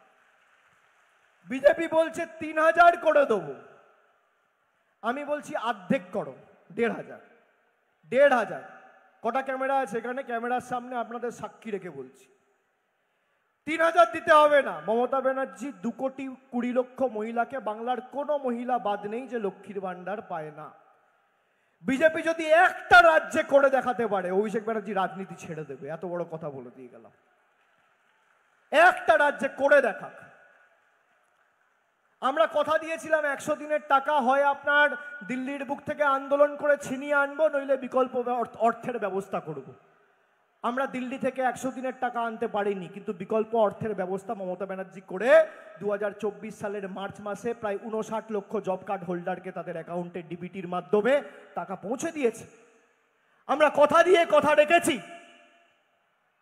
বিজেপি বলছে ৩,০০০ করে দেবো, আমি বলছি অর্ধেক করো, ১,৫০০। ১,৫০০। কটা ক্যামেরা আছে এখানে? ক্যামেরার সামনে আপনাদের সাক্ষী রেখে বলছি ৩,০০০ দিতে হবে না। মমতা ব্যানার্জি ২,২০,০০,০০০ মহিলাকে, বাংলার কোনো মহিলা বাদ নেই যে লক্ষ্মীর ভান্ডার পায় না। বিজেপি যদি একটা রাজ্যে করে দেখাতে পারে, অভিষেক ব্যানার্জি রাজনীতি ছেড়ে দেবে, এত বড় কথা বলে দিয়ে গেলাম। একটা রাজ্যে করে দেখাক। আমরা কথা দিয়েছিলাম ১০০ দিনের টাকা হয় আপনার দিল্লির বুক থেকে আন্দোলন করে ছিনিয়ে আনবো, নইলে বিকল্প অর্থের ব্যবস্থা করব। আমরা দিল্লি থেকে ১০০ দিনের টাকা আনতে পারিনি, কিন্তু বিকল্প অর্থের ব্যবস্থা মমতা ব্যানার্জি করে ২০২৪ সালের মার্চ মাসে প্রায় ৫৯ লক্ষ জব কার্ড হোল্ডারকে তাদের অ্যাকাউন্টে ডিবিটির মাধ্যমে টাকা পৌঁছে দিয়েছে। আমরা কথা দিয়ে কথা রেখেছি।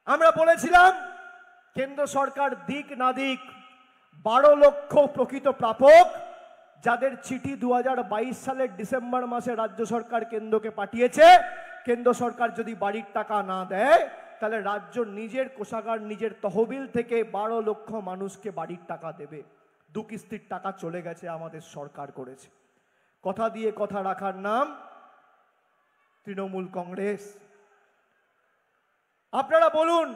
আমরা বলেছিলাম কেন্দ্র সরকার দিক না দিক ১২ লক্ষ প্রকৃত প্রাপক, যাদের চিঠি ২০২২ সালের ডিসেম্বর মাসে রাজ্য সরকার কেন্দ্রকে পাঠিয়েছে, কেন্দ্র সরকার যদি বাড়ির টাকা না দেয় তাহলে রাজ্য নিজের কোষাগার, নিজের তহবিল থেকে ১২ লক্ষ মানুষকে বাড়ির টাকা দেবে। ২ কিস্তির টাকা চলে গেছে, আমাদের সরকার করেছে। কথা দিয়ে কথা রাখার নাম তৃণমূল কংগ্রেস। আপনারা বলুন,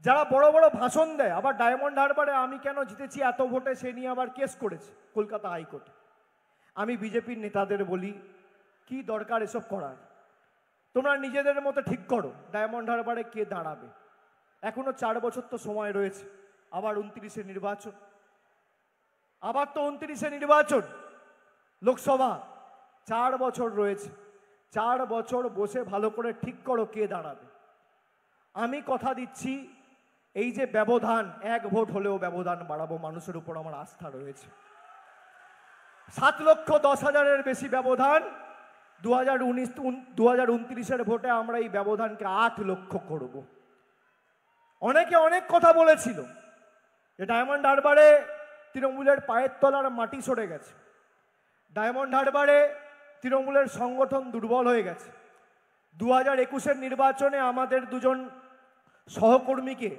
যারা বড় বড় ভাষণ দেয়, আবার ডায়মন্ড হারবারে আমি কেন জিতেছি এত ভোটে সে নিয়ে আবার কেস করেছে কলকাতা হাইকোর্টে। আমি বিজেপির নেতাদের বলি, কি দরকার এসব করার? তোমরা নিজেদের মতো ঠিক করো ডায়মন্ড হারবারে কে দাঁড়াবে। এখনো ৪ বছর তো সময় রয়েছে, আবার ২৯-এ নির্বাচন, আবার তো ২৯-এ নির্বাচন। লোকসভা 4 বছর রয়েছে, 4 বছর বসে ভালো করে ঠিক করো কে দাঁড়াবে। আমি কথা দিচ্ছি এই যে ব্যবধান, 1 ভোট হলেও ব্যবধান বাড়াবো, মানুষের উপর আমার আস্থা রয়েছে। 7,10,000-এর বেশি ব্যবধান, 2029-এর ভোটে আমরা এই ব্যবধানকে 8 লক্ষ করব। অনেকে অনেক কথা বলেছিল যে ডায়মন্ড হারবারে তৃণমূলের পায়ের তলার মাটি সরে গেছে, ডায়মন্ড হারবারে তৃণমূলের সংগঠন দুর্বল হয়ে গেছে। 2021-এর নির্বাচনে আমাদের দুজন সহকর্মীকে,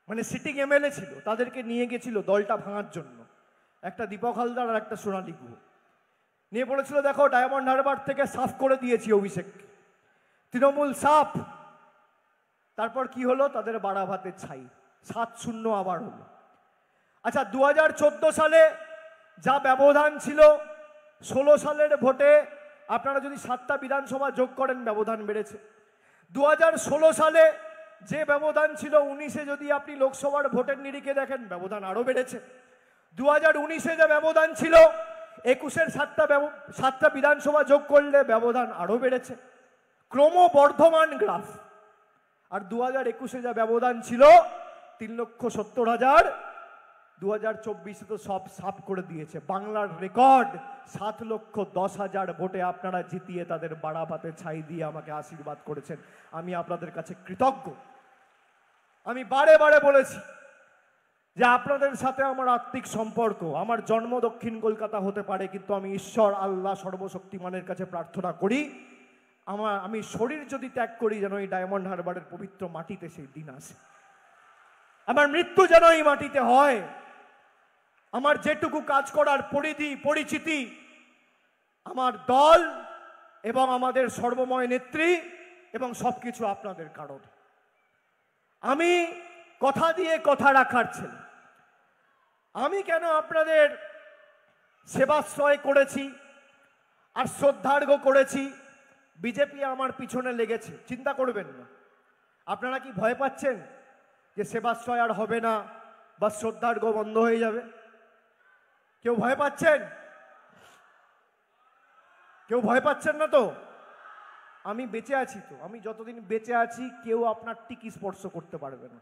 মানে সিটিং এমএলএ ছিল, তাদেরকে নিয়ে গেছিল দলটা ভাঙার জন্য, একটা দীপক হালদার আর একটা সোনালী গুহ, নিয়ে বলেছিল দেখো ডায়মন্ড হারবার থেকে সাফ করে দিয়েছি অভিষেক, তৃণমূল সাফ। তারপর কি হলো? তাদের বাড়া ভাতের ছাই, 7-0 আবার হলো। আচ্ছা, 2014 সালে যা ব্যবধান ছিল, 16 সালের ভোটে আপনারা যদি 7টা বিধানসভা যোগ করেন ব্যবধান বেড়েছে। 2016 সালে যে ব্যবধান ছিল 19-এ যদি আপনি লোকসভার ভোটের নিরিখে দেখেন ব্যবধান আরো বেড়েছে। 2019-এ যে ব্যবধান ছিল 21-এর 7টা বিধানসভা যোগ করলে ব্যবধান আরো বেড়েছে, ক্রমবর্ধমান গ্রাফ। আর 2021-এ যা ব্যবধান ছিল 3,70,000, 2024-এ তো সব সাফ করে দিয়েছে। বাংলার রেকর্ড 7,10,000 ভোটে আপনারা জিতিয়ে তাদের বাড়া ভাতে ছাই দিয়ে আমাকে আশীর্বাদ করেছেন, আমি আপনাদের কাছে কৃতজ্ঞ। আমি বারে বারে বলেছি যে আপনাদের সাথে আমার আত্মিক সম্পর্ক, আমার জন্ম দক্ষিণ কলকাতা হতে পারে, কিন্তু আমি ঈশ্বর আল্লাহ সর্বশক্তিমানের কাছে প্রার্থনা করি আমি শরীর যদি ত্যাগ করি যেন এই ডায়মন্ড হারবারের পবিত্র মাটিতে সেই দিন আসে, আমার মৃত্যু যেন এই মাটিতে হয়। আমার যেটুকু কাজ করার পরিধি পরিচিতি আমার দল এবং আমাদের সর্বময় নেত্রী এবং সবকিছু আপনাদের কারণ। আমি কথা দিয়ে কথা রাখার ছেলে। আমি কেন আপনাদের সেবাশ্রয় করেছি আর শ্রদ্ধার্ঘ করেছি, বিজেপি আমার পিছনে লেগেছে, চিন্তা করবেন না। আপনারা কি ভয় পাচ্ছেন যে সেবাশ্রয় আর হবে না বা শ্রদ্ধার্ঘ বন্ধ হয়ে যাবে? কেউ ভয় পাচ্ছেন? কেউ ভয় পাচ্ছেন না তো? আমি বেঁচে আছি তো, আমি যতদিন বেঁচে আছি কেউ আপনার টিকি স্পর্শ করতে পারবে না,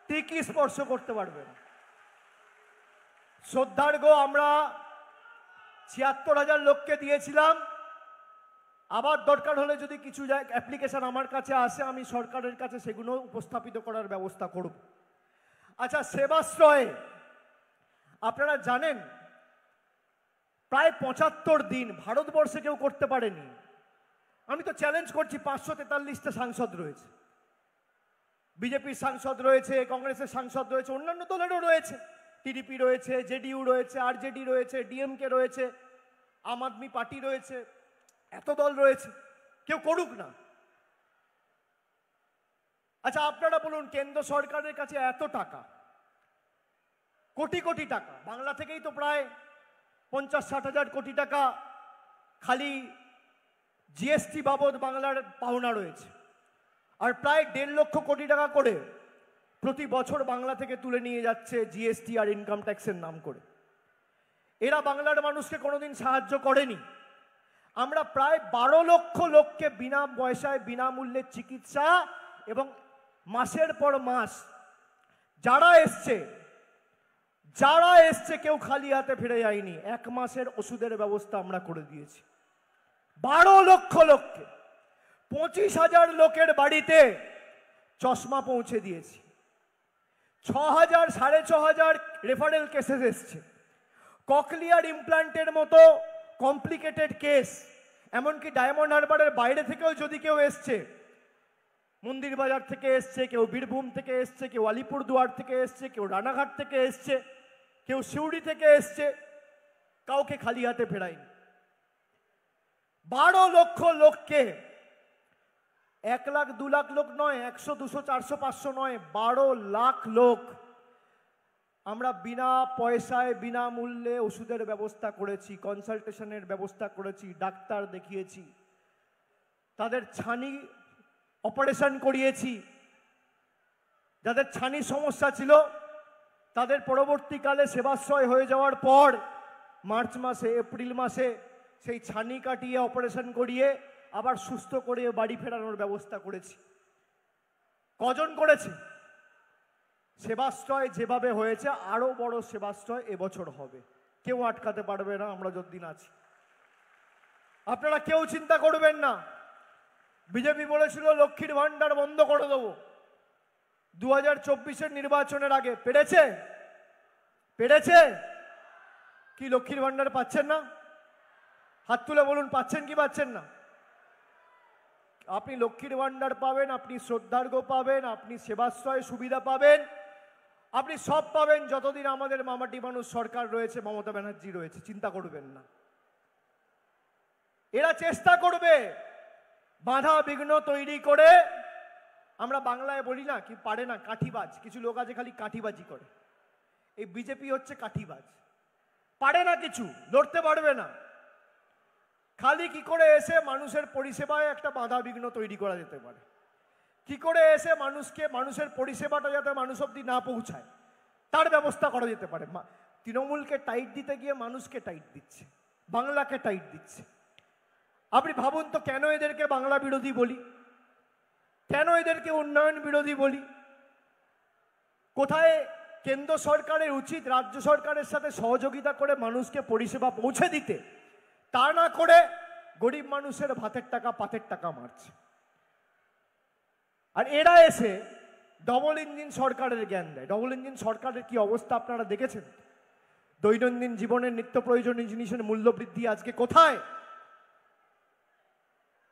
টিকি স্পর্শ করতে পারবে না। শ্রদ্ধার্ঘ আমরা 76,000 লোককে দিয়েছিলাম, আবার দরকার হলে যদি কিছু অ্যাপ্লিকেশন আমার কাছে আসে আমি সরকারের কাছে সেগুলো উপস্থাপিত করার ব্যবস্থা করব। আচ্ছা, সেবাশ্রয়ে আপনারা জানেন প্রায় 75 দিন ভারতবর্ষে কেউ করতে পারেনি। আমি তো চ্যালেঞ্জ করছি, 543টা সাংসদ রয়েছে, বিজেপির সাংসদ রয়েছে, কংগ্রেসের সাংসদ রয়েছে, অন্যান্য দলেরও রয়েছে, টিডিপি রয়েছে, জেডিইউ রয়েছে, আরজেডি রয়েছে, ডিএমকে রয়েছে, আম আদমি পার্টি রয়েছে, এত দল রয়েছে, কেউ করুক না। আচ্ছা, আপনারা বলুন, কেন্দ্র সরকারের কাছে এত টাকা, কোটি কোটি টাকা, বাংলা থেকেই তো প্রায় 50-60 হাজার কোটি টাকা খালি জিএসটি বাবদ বাংলার পাওনা রয়েছে, আর প্রায় 1.5 লক্ষ কোটি টাকা করে প্রতি বছর বাংলা থেকে তুলে নিয়ে যাচ্ছে জিএসটি আর ইনকাম ট্যাক্সের নাম করে। এরা বাংলার মানুষকে কোনোদিন সাহায্য করেনি। আমরা প্রায় 12 লক্ষ লোককে বিনা পয়সায় বিনামূল্যে চিকিৎসা এবং মাসের পর মাস যারা এসছে কেউ খালি হাতে ফিরে যায়নি, 1 মাসের ওষুধের ব্যবস্থা আমরা করে দিয়েছি 12 লক্ষ লোককে। 25,000 লোকের বাড়িতে চশমা পৌঁছে দিয়েছি। 6,000-6,500 রেফারেল কেসেস এসছে। ককলিয়ার ইমপ্ল্যান্টের মতো কমপ্লিকেটেড কেস, এমনকি ডায়মন্ড হারবারের বাইরে থেকেও যদি কেউ এসছে, মন্দির বাজার থেকে এসছে, কেউ বীরভূম থেকে এসছে, কেউ আলিপুরদুয়ার থেকে এসছে, কেউ রানাঘাট থেকে এসছে, কেউ সিউড়ি থেকে এসছে, কাউকে খালি হাতে ফেরায়নি। 12 লক্ষ লোককে, 1 লাখ 2 লাখ লোক নয়, 100, 200, 400, 500 নয়, 12 লাখ লোক আমরা বিনা পয়সায় বিনামূল্যে ওষুধের ব্যবস্থা করেছি, কনসালটেশনের ব্যবস্থা করেছি, ডাক্তার দেখিয়েছি, তাদের ছানি অপারেশন করিয়েছি। যাদের ছানি সমস্যা ছিল তাদের পরবর্তীকালে সেবাশ্রয় হয়ে যাওয়ার পর মার্চ মাসে এপ্রিল মাসে সেই ছানি কাটিয়ে অপারেশন করিয়ে আবার সুস্থ করে বাড়ি ফেরানোর ব্যবস্থা করেছি। কজন করেছে? সেবাশ্রয় যেভাবে হয়েছে আরো বড় সেবাশ্রয় এবছর হবে, কেউ আটকাতে পারবে না আমরা যতদিন আছি। আপনারা কেউ চিন্তা করবেন না। বিজেপি বলেছিল লক্ষ্মীর ভান্ডার বন্ধ করে দেবো 2024-এর নির্বাচনের আগে, পেরেছে? পেরেছে কি? লক্ষ্মীর ভান্ডার পাচ্ছেন না? হাত তুলে বলুন পাচ্ছেন কি পাচ্ছেন না? আপনি লক্ষ্মীর ভান্ডার পাবেন, আপনি শ্রদ্ধার্ঘ্য পাবেন, আপনি সেবাশ্রয় সুবিধা পাবেন, আপনি সব পাবেন যতদিন আমাদের মামাটি মানুষ সরকার রয়েছে, মমতা ব্যানার্জি রয়েছে। চিন্তা করবেন না। এরা চেষ্টা করবে বাধা বিঘ্ন তৈরি করে, আমরা বাংলায় বলি না কি পারে না, কাঠিবাজ। কিছু লোক আছে খালি কাঠিবাজি করে। এই বিজেপি হচ্ছে কাঠিবাজ, পারে না কিছু, লড়তে পারবে না। খালি কি করে এসে মানুষের পরিষেবায় একটা বাধা বিঘ্ন তৈরি করা যেতে পারে, কি করে এসে মানুষের পরিষেবাটা যাতে মানুষ অব্দি না পৌঁছায় তার ব্যবস্থা করা যেতে পারে। তৃণমূলকে টাইট দিতে গিয়ে মানুষকে টাইট দিচ্ছে, বাংলাকে টাইট দিচ্ছে। আপনি ভাবুন তো, কেন এদেরকে বাংলা বিরোধী বলি, কেন এদেরকে উন্নয়ন বিরোধী বলি? কোথায় কেন্দ্র সরকারের উচিত রাজ্য সরকারের সাথে সহযোগিতা করে মানুষকে পরিষেবা পৌঁছে দিতে, তা না করে গরিব মানুষের ভাতের টাকা পাতের টাকা মারছে। আর এরা এসে ডবল ইঞ্জিন সরকারের জ্ঞান দেয়। ডবল ইঞ্জিন সরকারের কি অবস্থা আপনারা দেখেছেন? দৈনন্দিন জীবনের নিত্য প্রয়োজনীয় জিনিসের মূল্য বৃদ্ধি আজকে কোথায়?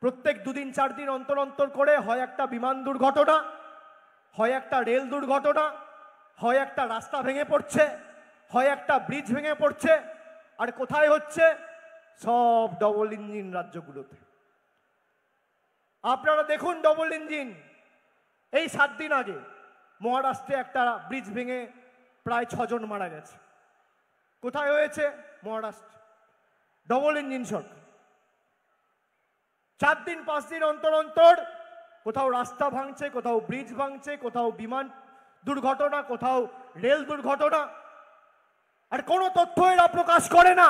প্রত্যেক 2 দিন 4 দিন অন্তর অন্তর করে হয় একটা বিমান দুর্ঘটনা, হয় একটা রেল দুর্ঘটনা, হয় একটা রাস্তা ভেঙে পড়ছে, হয় একটা ব্রিজ ভেঙে পড়ছে। আর কোথায় হচ্ছে? সব ডবল ইঞ্জিন রাজ্যগুলোতে। আপনারা দেখুন ডবল ইঞ্জিন। এই 7 দিন আগে মহারাষ্ট্রে একটা ব্রিজ ভেঙে প্রায় 6 জন মারা গেছে। কোথায় হয়েছে? মহারাষ্ট্র। ডবল ইঞ্জিন সরকার। 4 দিন 5 দিন অন্তর অন্তর কোথাও রাস্তা ভাঙছে, কোথাও ব্রিজ ভাঙছে, কোথাও বিমান দুর্ঘটনা, কোথাও রেল দুর্ঘটনা। আর কোনো তথ্য এরা প্রকাশ করে না।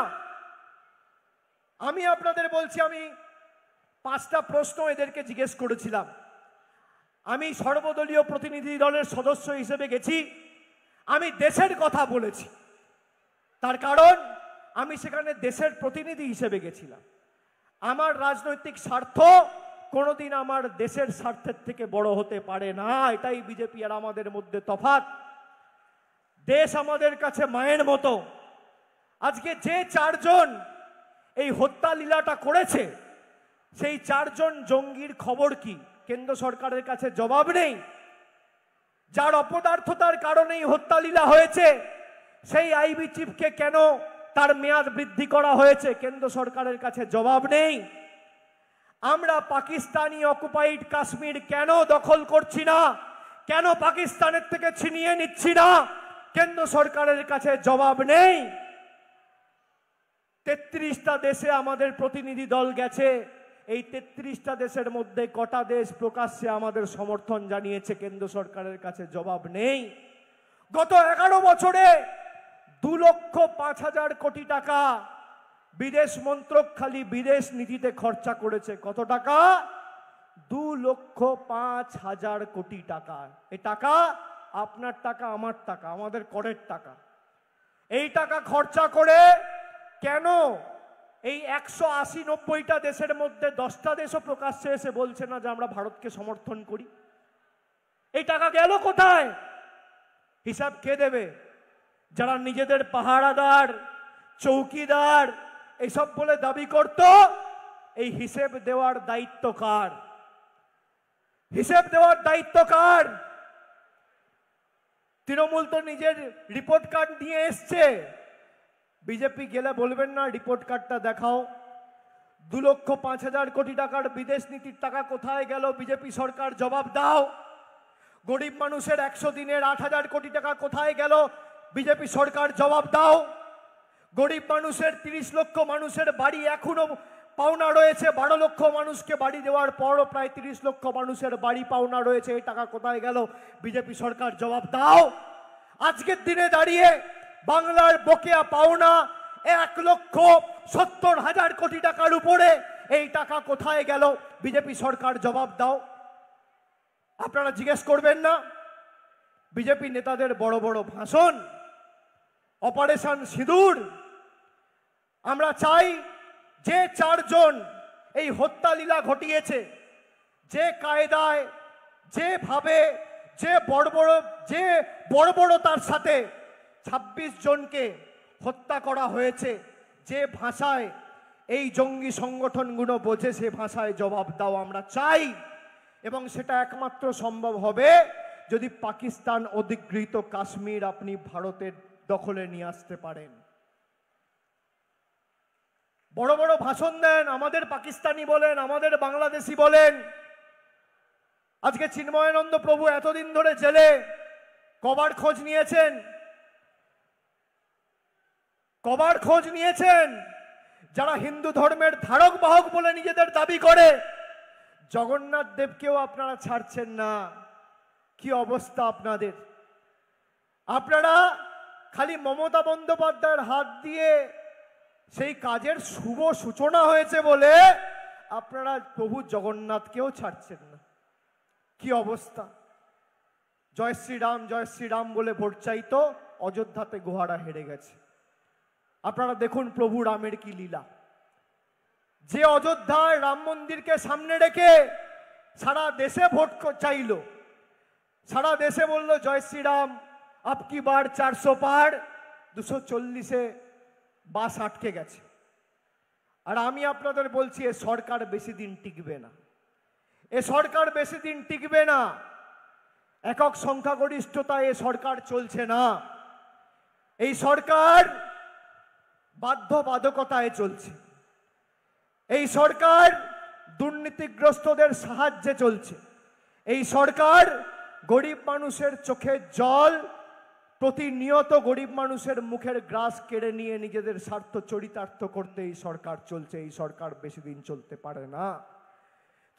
আমি আপনাদের বলছি, আমি 5টা প্রশ্ন এদেরকে জিজ্ঞেস করেছিলাম। আমি সর্বদলীয় প্রতিনিধি দলের সদস্য হিসেবে গেছি, আমি দেশের কথা বলেছি। তার কারণ আমি সেখানে দেশের প্রতিনিধি হিসেবে গেছিলাম। আমার রাজনৈতিক স্বার্থ কোনোদিন আমার দেশের স্বার্থের থেকে বড় হতে পারে না। এটাই বিজেপি আর আমাদের মধ্যে তফাৎ। দেশ আমাদের কাছে মায়ের মতো। আজকে যে 4 জন এই হত্যা লীলাটা করেছে, সেই 4 জন জঙ্গির খবর কি? কেন্দ্র সরকারের কাছে জবাব নেই। যার অপদার্থতার কারণেই হত্যা লীলা হয়েছে, সেই আইবি চিফকে কেন তার মেয়াদ বৃদ্ধি করা হয়েছে? কেন্দ্র সরকারের কাছে জবাব নেই। আমরা পাকিস্তানি অকুপাইড কাশ্মীর কেন দখল করছি না, কেন পাকিস্তানের থেকে ছিনিয়ে নিচ্ছি না? কেন্দ্র সরকারের কাছে জবাব নেই। 33টা দেশে আমাদের প্রতিনিধি দল গেছে। এই 33টা দেশের মধ্যে কটা দেশ প্রকাশ্যে আমাদের সমর্থন জানিয়েছে? কেন্দ্র সরকারের কাছে জবাব নেই। গত 11 বছরে 2,05,000 কোটি টাকা বিদেশ মন্ত্রক খালি বিদেশ নীতিতে খরচা করেছে। কত টাকা? 2,05,000 কোটি টাকা। এই টাকা আপনার টাকা, আমার টাকা, আমাদের করের টাকা। এই টাকা খরচা করে কেন এই 180-90টা দেশের মধ্যে 10টা দেশও প্রকাশ্যে এসে বলছে না যে আমরা ভারতকে সমর্থন করি? এই টাকা গেল কোথায়? হিসাব কে দেবে? যারা নিজেদের পাহারাদার, চৌকিদার এইসব বলে দাবি করত, এই হিসেব দেওয়ার দায়িত্ব কার? হিসেব দেওয়ার দায়িত্ব কার? তৃণমূল তো নিজের রিপোর্ট কার্ড নিয়ে এসছে। বিজেপি গেলে বলবেন না রিপোর্ট কার্ডটা দেখাও? 2,05,000 কোটি টাকার বিদেশ নীতির টাকা কোথায় গেল? বিজেপি সরকার জবাব দাও। গরিব মানুষের 100 দিনের 8,000 কোটি টাকা কোথায় গেল? বিজেপি সরকার জবাব দাও। গরিব মানুষের 30 লক্ষ মানুষের বাড়ি এখনো পাওনা রয়েছে, 12 লক্ষ মানুষকে বাড়ি দেওয়ার পরও প্রায় 30 লক্ষ মানুষের বাড়ি পাওনা রয়েছে। এই টাকা কোথায় গেল? বিজেপি সরকার জবাব দাও। আজকের দিনে দাঁড়িয়ে বাংলার বকেয়া পাওনা 1,70,000 কোটি টাকার উপরে। এই টাকা কোথায় গেল? বিজেপি সরকার জবাব দাও। আপনারা জিজ্ঞেস করবেন না? বিজেপি নেতাদের বড় বড় ভাষণ, অপারেশন সিঁদুর। আমরা চাই যে 4 জন এই হত্যা লীলা ঘটিয়েছে, যে কায়দায়, যেভাবে, যে বর্বরতার সাথে 26 জনকে হত্যা করা হয়েছে, যে ভাষায় এই জঙ্গি সংগঠনগুলো বোঝে, সে ভাষায় জবাব দাও আমরা চাই। এবং সেটা একমাত্র সম্ভব হবে যদি পাকিস্তান অধিকৃত কাশ্মীর আপনি ভারতের দখলে নিয়ে আসতে পারেন। বড় বড় ভাষণ দেন, আমাদের পাকিস্তানি বলেন, আমাদের বাংলাদেশি বলেন। আজকে চিন্ময়ানন্দ প্রভু এতদিন ধরে জেলে, কবার খোঁজ নিয়েছেন? কবার খোঁজ নিয়েছেন? যারা হিন্দু ধর্মের ধারক বাহক বলে নিজেদের দাবি করে, জগন্নাথ দেবকেও আপনারা ছাড়ছেন না। কি অবস্থা আপনাদের! আপনারা খালি মমতা বন্দ্যোপাধ্যায়ের হাত দিয়ে সেই কাজের শুভ সূচনা হয়েছে বলে আপনারা প্রভু জগন্নাথকেও ছাড়ছেন না। কি অবস্থা! জয় শ্রীরাম, জয় শ্রীরাম বলে ভোট চাইতো, অযোধ্যাতে গোহারা হেরে গেছে। আপনারা দেখুন প্রভু রামের কি লীলা। যে অযোধ্যায় রাম মন্দিরকে সামনে রেখে সারা দেশে ভোট চাইল, সারা দেশে বলল জয় শ্রীরাম, আপকি বার 400 পার, 240-এ বাস আটকে গেছে। আর আমি আপনাদের বলছি এ সরকার বেশি দিন টিকবে না। এ সরকার বেশি দিন টিকবে না। একক সংখ্যাগরিষ্ঠতায় এ সরকার চলছে না। এই সরকার বাধ্যবাধকতায় চলছে। এই সরকার দুর্নীতিগ্রস্তদের সাহায্যে চলছে। এই সরকার গরিব মানুষের চোখের জল, প্রতিনিয়ত গরিব মানুষের মুখের গ্রাস কেড়ে নিয়ে নিজেদের স্বার্থ চরিতার্থ করতে এই সরকার চলছে। এই সরকার বেশি দিন চলতে পারে না।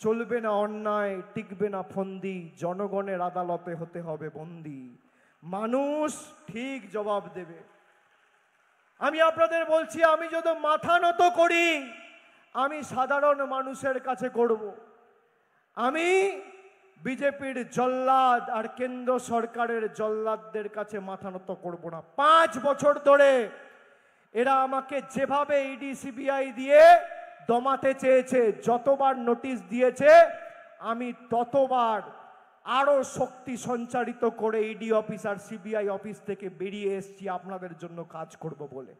চলবে না অন্যায়, টিকবে না ফন্দি, জনগণের আদালতে হতে হবে বন্দী। মানুষ ঠিক জবাব দেবে। আমি আপনাদের বলছি, আমি যদি মাথা নত করি, আমি সাধারণ মানুষের কাছে করব। আমি বিজেপির জল্লাদ আর কেন্দ্র সরকারের জল্লাদদের কাছে মাথা নত করব না। 5 বছর ধরে এরা আমাকে যেভাবে ইডি সিবিআই দিয়ে দমাতে চেয়েছে, যতবার নোটিশ দিয়েছে আমি ততবার আরো শক্তি সঞ্চারিত করে ইডি অফিস আর সিবিআই অফিস থেকে বেরিয়ে এসেছি আপনাদের জন্য কাজ করব বলে।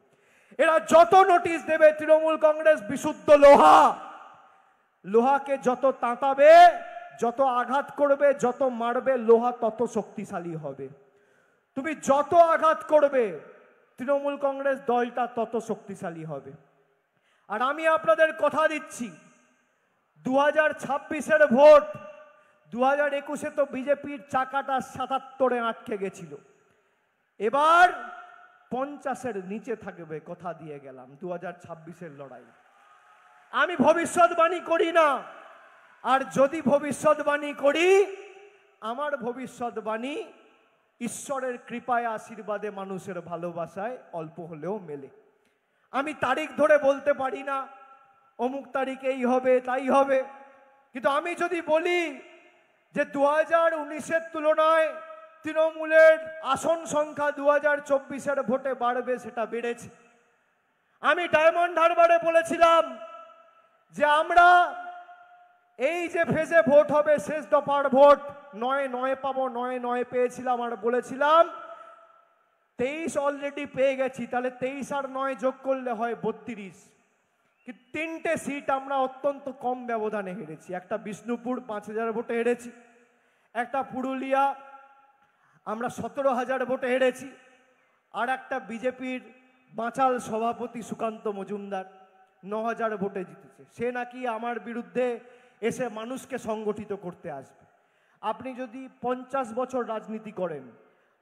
এরা যত নোটিশ দেবে, তৃণমূল কংগ্রেস বিশুদ্ধ লোহা, লোহাকে যত তাঁতাবে, যত আঘাত করবে, যত মারবে, লোহা তত শক্তিশালী হবে। তুমি যত আঘাত করবে, তৃণমূল কংগ্রেস দলটা তত শক্তিশালী হবে। আর আমি আপনাদের কথা দিচ্ছি, 2026-এর ভোট, 2021-এ তো বিজেপির চাকাটা 77-এ আটকে গেছিল। এবার 50-এর নিচে থাকবে, কথা দিয়ে গেলাম। 2026-এর লড়াই আমি ভবিষ্যৎবাণী করি না। আর যদি ভবিষ্যৎবাণী করি, আমার ভবিষ্যৎবাণী ঈশ্বরের কৃপায়, আশীর্বাদে, মানুষের ভালোবাসায় অল্প হলেও মেলে। আমি তারিখ ধরে বলতে পারি না অমুক তারিখে এই হবে তাই হবে, কিন্তু আমি যদি বলি যে 2019-এর তুলনায় তৃণমূলের আসন সংখ্যা 2024-এর ভোটে বাড়বে, সেটা বেড়েছে। আমি ডায়মন্ড হারবারে বলেছিলাম যে আমরা এই যে ফেজে ভোট হবে, শেষ দফার ভোট, 9 পাবো, 9 পেয়েছিলাম। আর বলেছিলাম 23 অলরেডি পেয়ে গেছি, তাহলে 23 আর 9 যোগ করলে হয় 32। কিন্তু 3টে সিট আমরা অত্যন্ত কম ব্যবধানে হেরেছি। একটা বিষ্ণুপুর 5000 ভোটে হেরেছি, একটা পুরুলিয়া আমরা 17000 ভোটে হেরেছি, আর একটা বিজেপির বাঁচাল সভাপতি সুকান্ত মজুমদার 9000 ভোটে জিতেছে। সে নাকি আমার বিরুদ্ধে এসে মানুষকে সংগঠিত করতে আসবে। আপনি যদি 50 বছর রাজনীতি করেন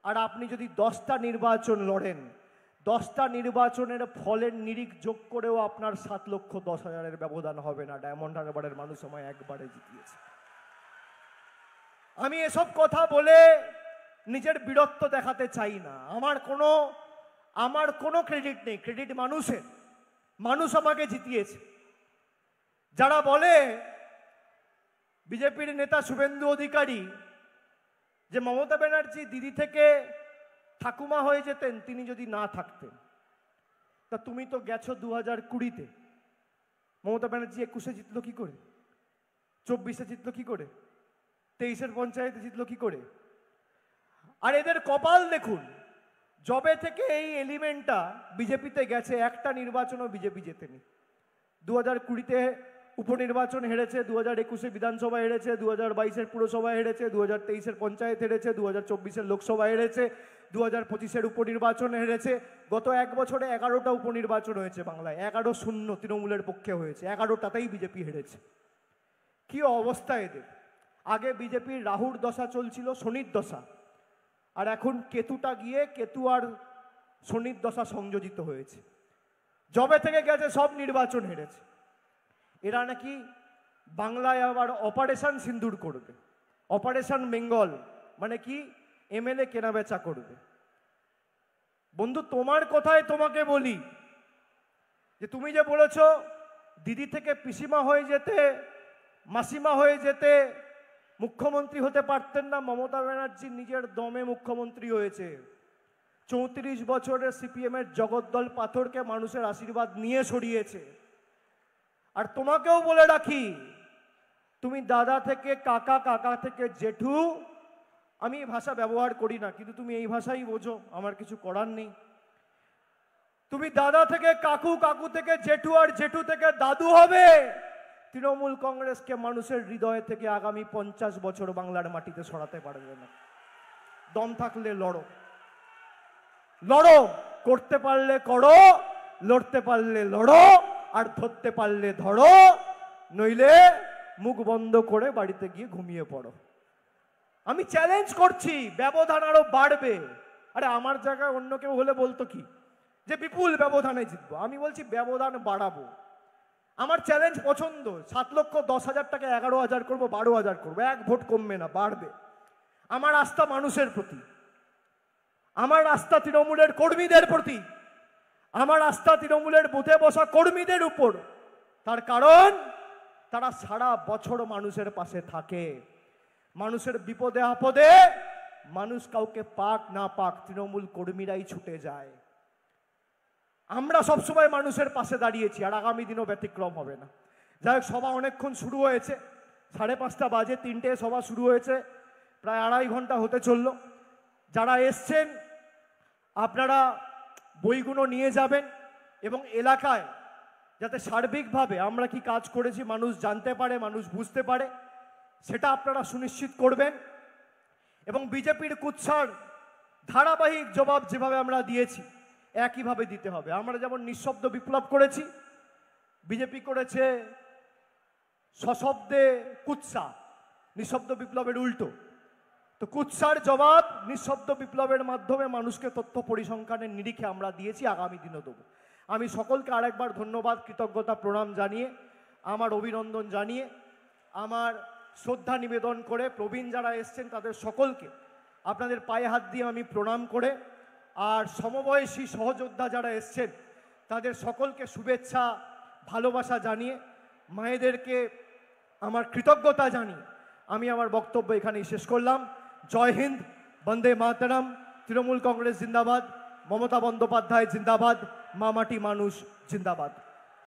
আর আপনি যদি 10টা নির্বাচন লড়েন, 10টা নির্বাচনের ফলের নিরিখ যোগ করেও আপনার 7,10,000-এর ব্যবধান হবে না। ডায়মন্ড হারবারের মানুষ আমায় একবারে জিতিয়েছে। আমি এসব কথা বলে নিজের বীরত্ব দেখাতে চাই না। আমার কোনো আমার কোনো ক্রেডিট নেই, ক্রেডিট মানুষের। মানুষ আমাকে জিতিয়েছে। যারা বলে বিজেপির নেতা শুভেন্দু অধিকারী যে মমতা ব্যানার্জি দিদি থেকে ঠাকুমা হয়ে যেতেন তিনি যদি না থাকতেন, তা তুমি তো গেছো 2020-তে, মমতা ব্যানার্জি 21-এ জিতলো কি করে, 24-এ জিতলো কি করে, 23-এর পঞ্চায়েতে জিতলো কি করে? আর এদের কপাল দেখুন, জবে থেকে এই এলিমেন্টটা বিজেপিতে গেছে একটা নির্বাচনও বিজেপি জেতেনি। 2020-তে উপনির্বাচন হেরেছে, 2021-এ বিধানসভা হেরেছে, 2022-এর পুরসভা হেরেছে, 2023-এর পঞ্চায়েত হেরেছে, 2024-এর লোকসভা হেরেছে, 2025-এর উপনির্বাচন হেরেছে। গত এক বছরে 11টা উপনির্বাচন হয়েছে বাংলায়, 11-0 তৃণমূলের পক্ষে হয়েছে, 11টাতেই বিজেপি হেরেছে। কি অবস্থা এদের! আগে বিজেপির রাহুর দশা চলছিল, শনির দশা, আর এখন কেতুটা গিয়ে কেতু আর শনির দশা সংযোজিত হয়েছে। জবে থেকে গেছে সব নির্বাচন হেরেছে। এরা নাকি বাংলায় আবার অপারেশন সিন্দুর করবে, অপারেশন বেঙ্গল, মানে কি এমএলএ কেনাবেচা করবে। বন্ধু, তোমার কথায় তোমাকে বলি যে তুমি যে বলেছো দিদি থেকে পিসিমা হয়ে যেতে, মাসিমা হয়ে যেতে, মুখ্যমন্ত্রী হতে পারতেন না। মমতা ব্যানার্জি নিজের দমে মুখ্যমন্ত্রী হয়েছে। 34 বছরের সিপিএমের জগদ্দল পাথরকে মানুষের আশীর্বাদ নিয়ে সরিয়েছে। আর তোমাকেও বলে রাখি, তুমি দাদা থেকে কাকা, কাকা থেকে জেঠু, আমি এই ভাষা ব্যবহার করি না, কিন্তু তুমি এই ভাষাই বোঝো, আমার কিছু করার নেই। তুমি দাদা থেকে কাকু, কাকু থেকে জেঠু, আর জেঠু থেকে দাদু হবে। তৃণমূল কংগ্রেসকে মানুষের হৃদয় থেকে আগামী 50 বছর বাংলার মাটিতে সরাতে পারবে না। দম থাকলে লড়ো, লড়ো, করতে পারলে করো, লড়তে পারলে লড়ো, আর ধরতে পারলে ধরো, নইলে মুখ বন্ধ করে বাড়িতে গিয়ে ঘুমিয়ে পড়ো। আমি চ্যালেঞ্জ করছি, ব্যবধান আরো বাড়বে। আরে আমার জায়গায় অন্য কেউ হলে বলতো কি যে বিপুল ব্যবধানে জিতবো, আমি বলছি ব্যবধান বাড়াবো। আমার চ্যালেঞ্জ পছন্দ, 7,10,000টাকে 11,000 করবো, 12,000 করবো, 1 ভোট কমবে না, বাড়বে। আমার আস্থা মানুষের প্রতি, আমার আস্থা তৃণমূলের কর্মীদের প্রতি, আমার আস্থা তৃণমূলের বুথে বসা কর্মীদের উপর। তার কারণ তারা সারা বছর মানুষের পাশে থাকে। মানুষের বিপদে আপদে মানুষ কাউকে পাক না পাক, তৃণমূল কর্মীরাই ছুটে যায়। আমরা সবসময় মানুষের পাশে দাঁড়িয়েছি, আর আগামী দিনও ব্যতিক্রম হবে না। যাই হোক, সভা অনেকক্ষণ শুরু হয়েছে, 5:30 বাজে, 3টে সভা শুরু হয়েছে, প্রায় 2.5 ঘন্টা হতে চলল। যারা এসছেন আপনারা বইগুলো নিয়ে যাবেন, এবং এলাকায় যাতে সার্বিকভাবে আমরা কি কাজ করেছি মানুষ জানতে পারে, মানুষ বুঝতে পারে, সেটা আপনারা সুনিশ্চিত করবেন। এবং বিজেপির কুৎসার ধারাবাহিক জবাব যেভাবে আমরা দিয়েছি একইভাবে দিতে হবে। আমরা যেমন নিঃশব্দ বিপ্লব করেছি, বিজেপি করেছে সশব্দে কুৎসা, নিঃশব্দ বিপ্লবের উল্টো। তো কুৎসার জবাব নিঃশব্দ বিপ্লবের মাধ্যমে মানুষকে তথ্য পরিসংখ্যানের নিরিখে আমরা দিয়েছি, আগামী দিনও দেবো। আমি সকলকে আরেকবার ধন্যবাদ, কৃতজ্ঞতা, প্রণাম জানিয়ে, আমার অভিনন্দন জানিয়ে, আমার শ্রদ্ধা নিবেদন করে, প্রবীণ যারা এসছেন তাদের সকলকে আপনাদের পায়ে হাত দিয়ে আমি প্রণাম করে, আর সমবয়সী সহযোদ্ধা যারা এসছেন তাদের সকলকে শুভেচ্ছা, ভালোবাসা জানিয়ে, মায়েদেরকে আমার কৃতজ্ঞতা জানিয়ে আমি আমার বক্তব্য এখানেই শেষ করলাম। জয় হিন্দ, বন্দে মাতরম, তৃণমূল কংগ্রেস জিন্দাবাদ, মমতা বন্দ্যোপাধ্যায় জিন্দাবাদ, মা মাটি মানুষ জিন্দাবাদ।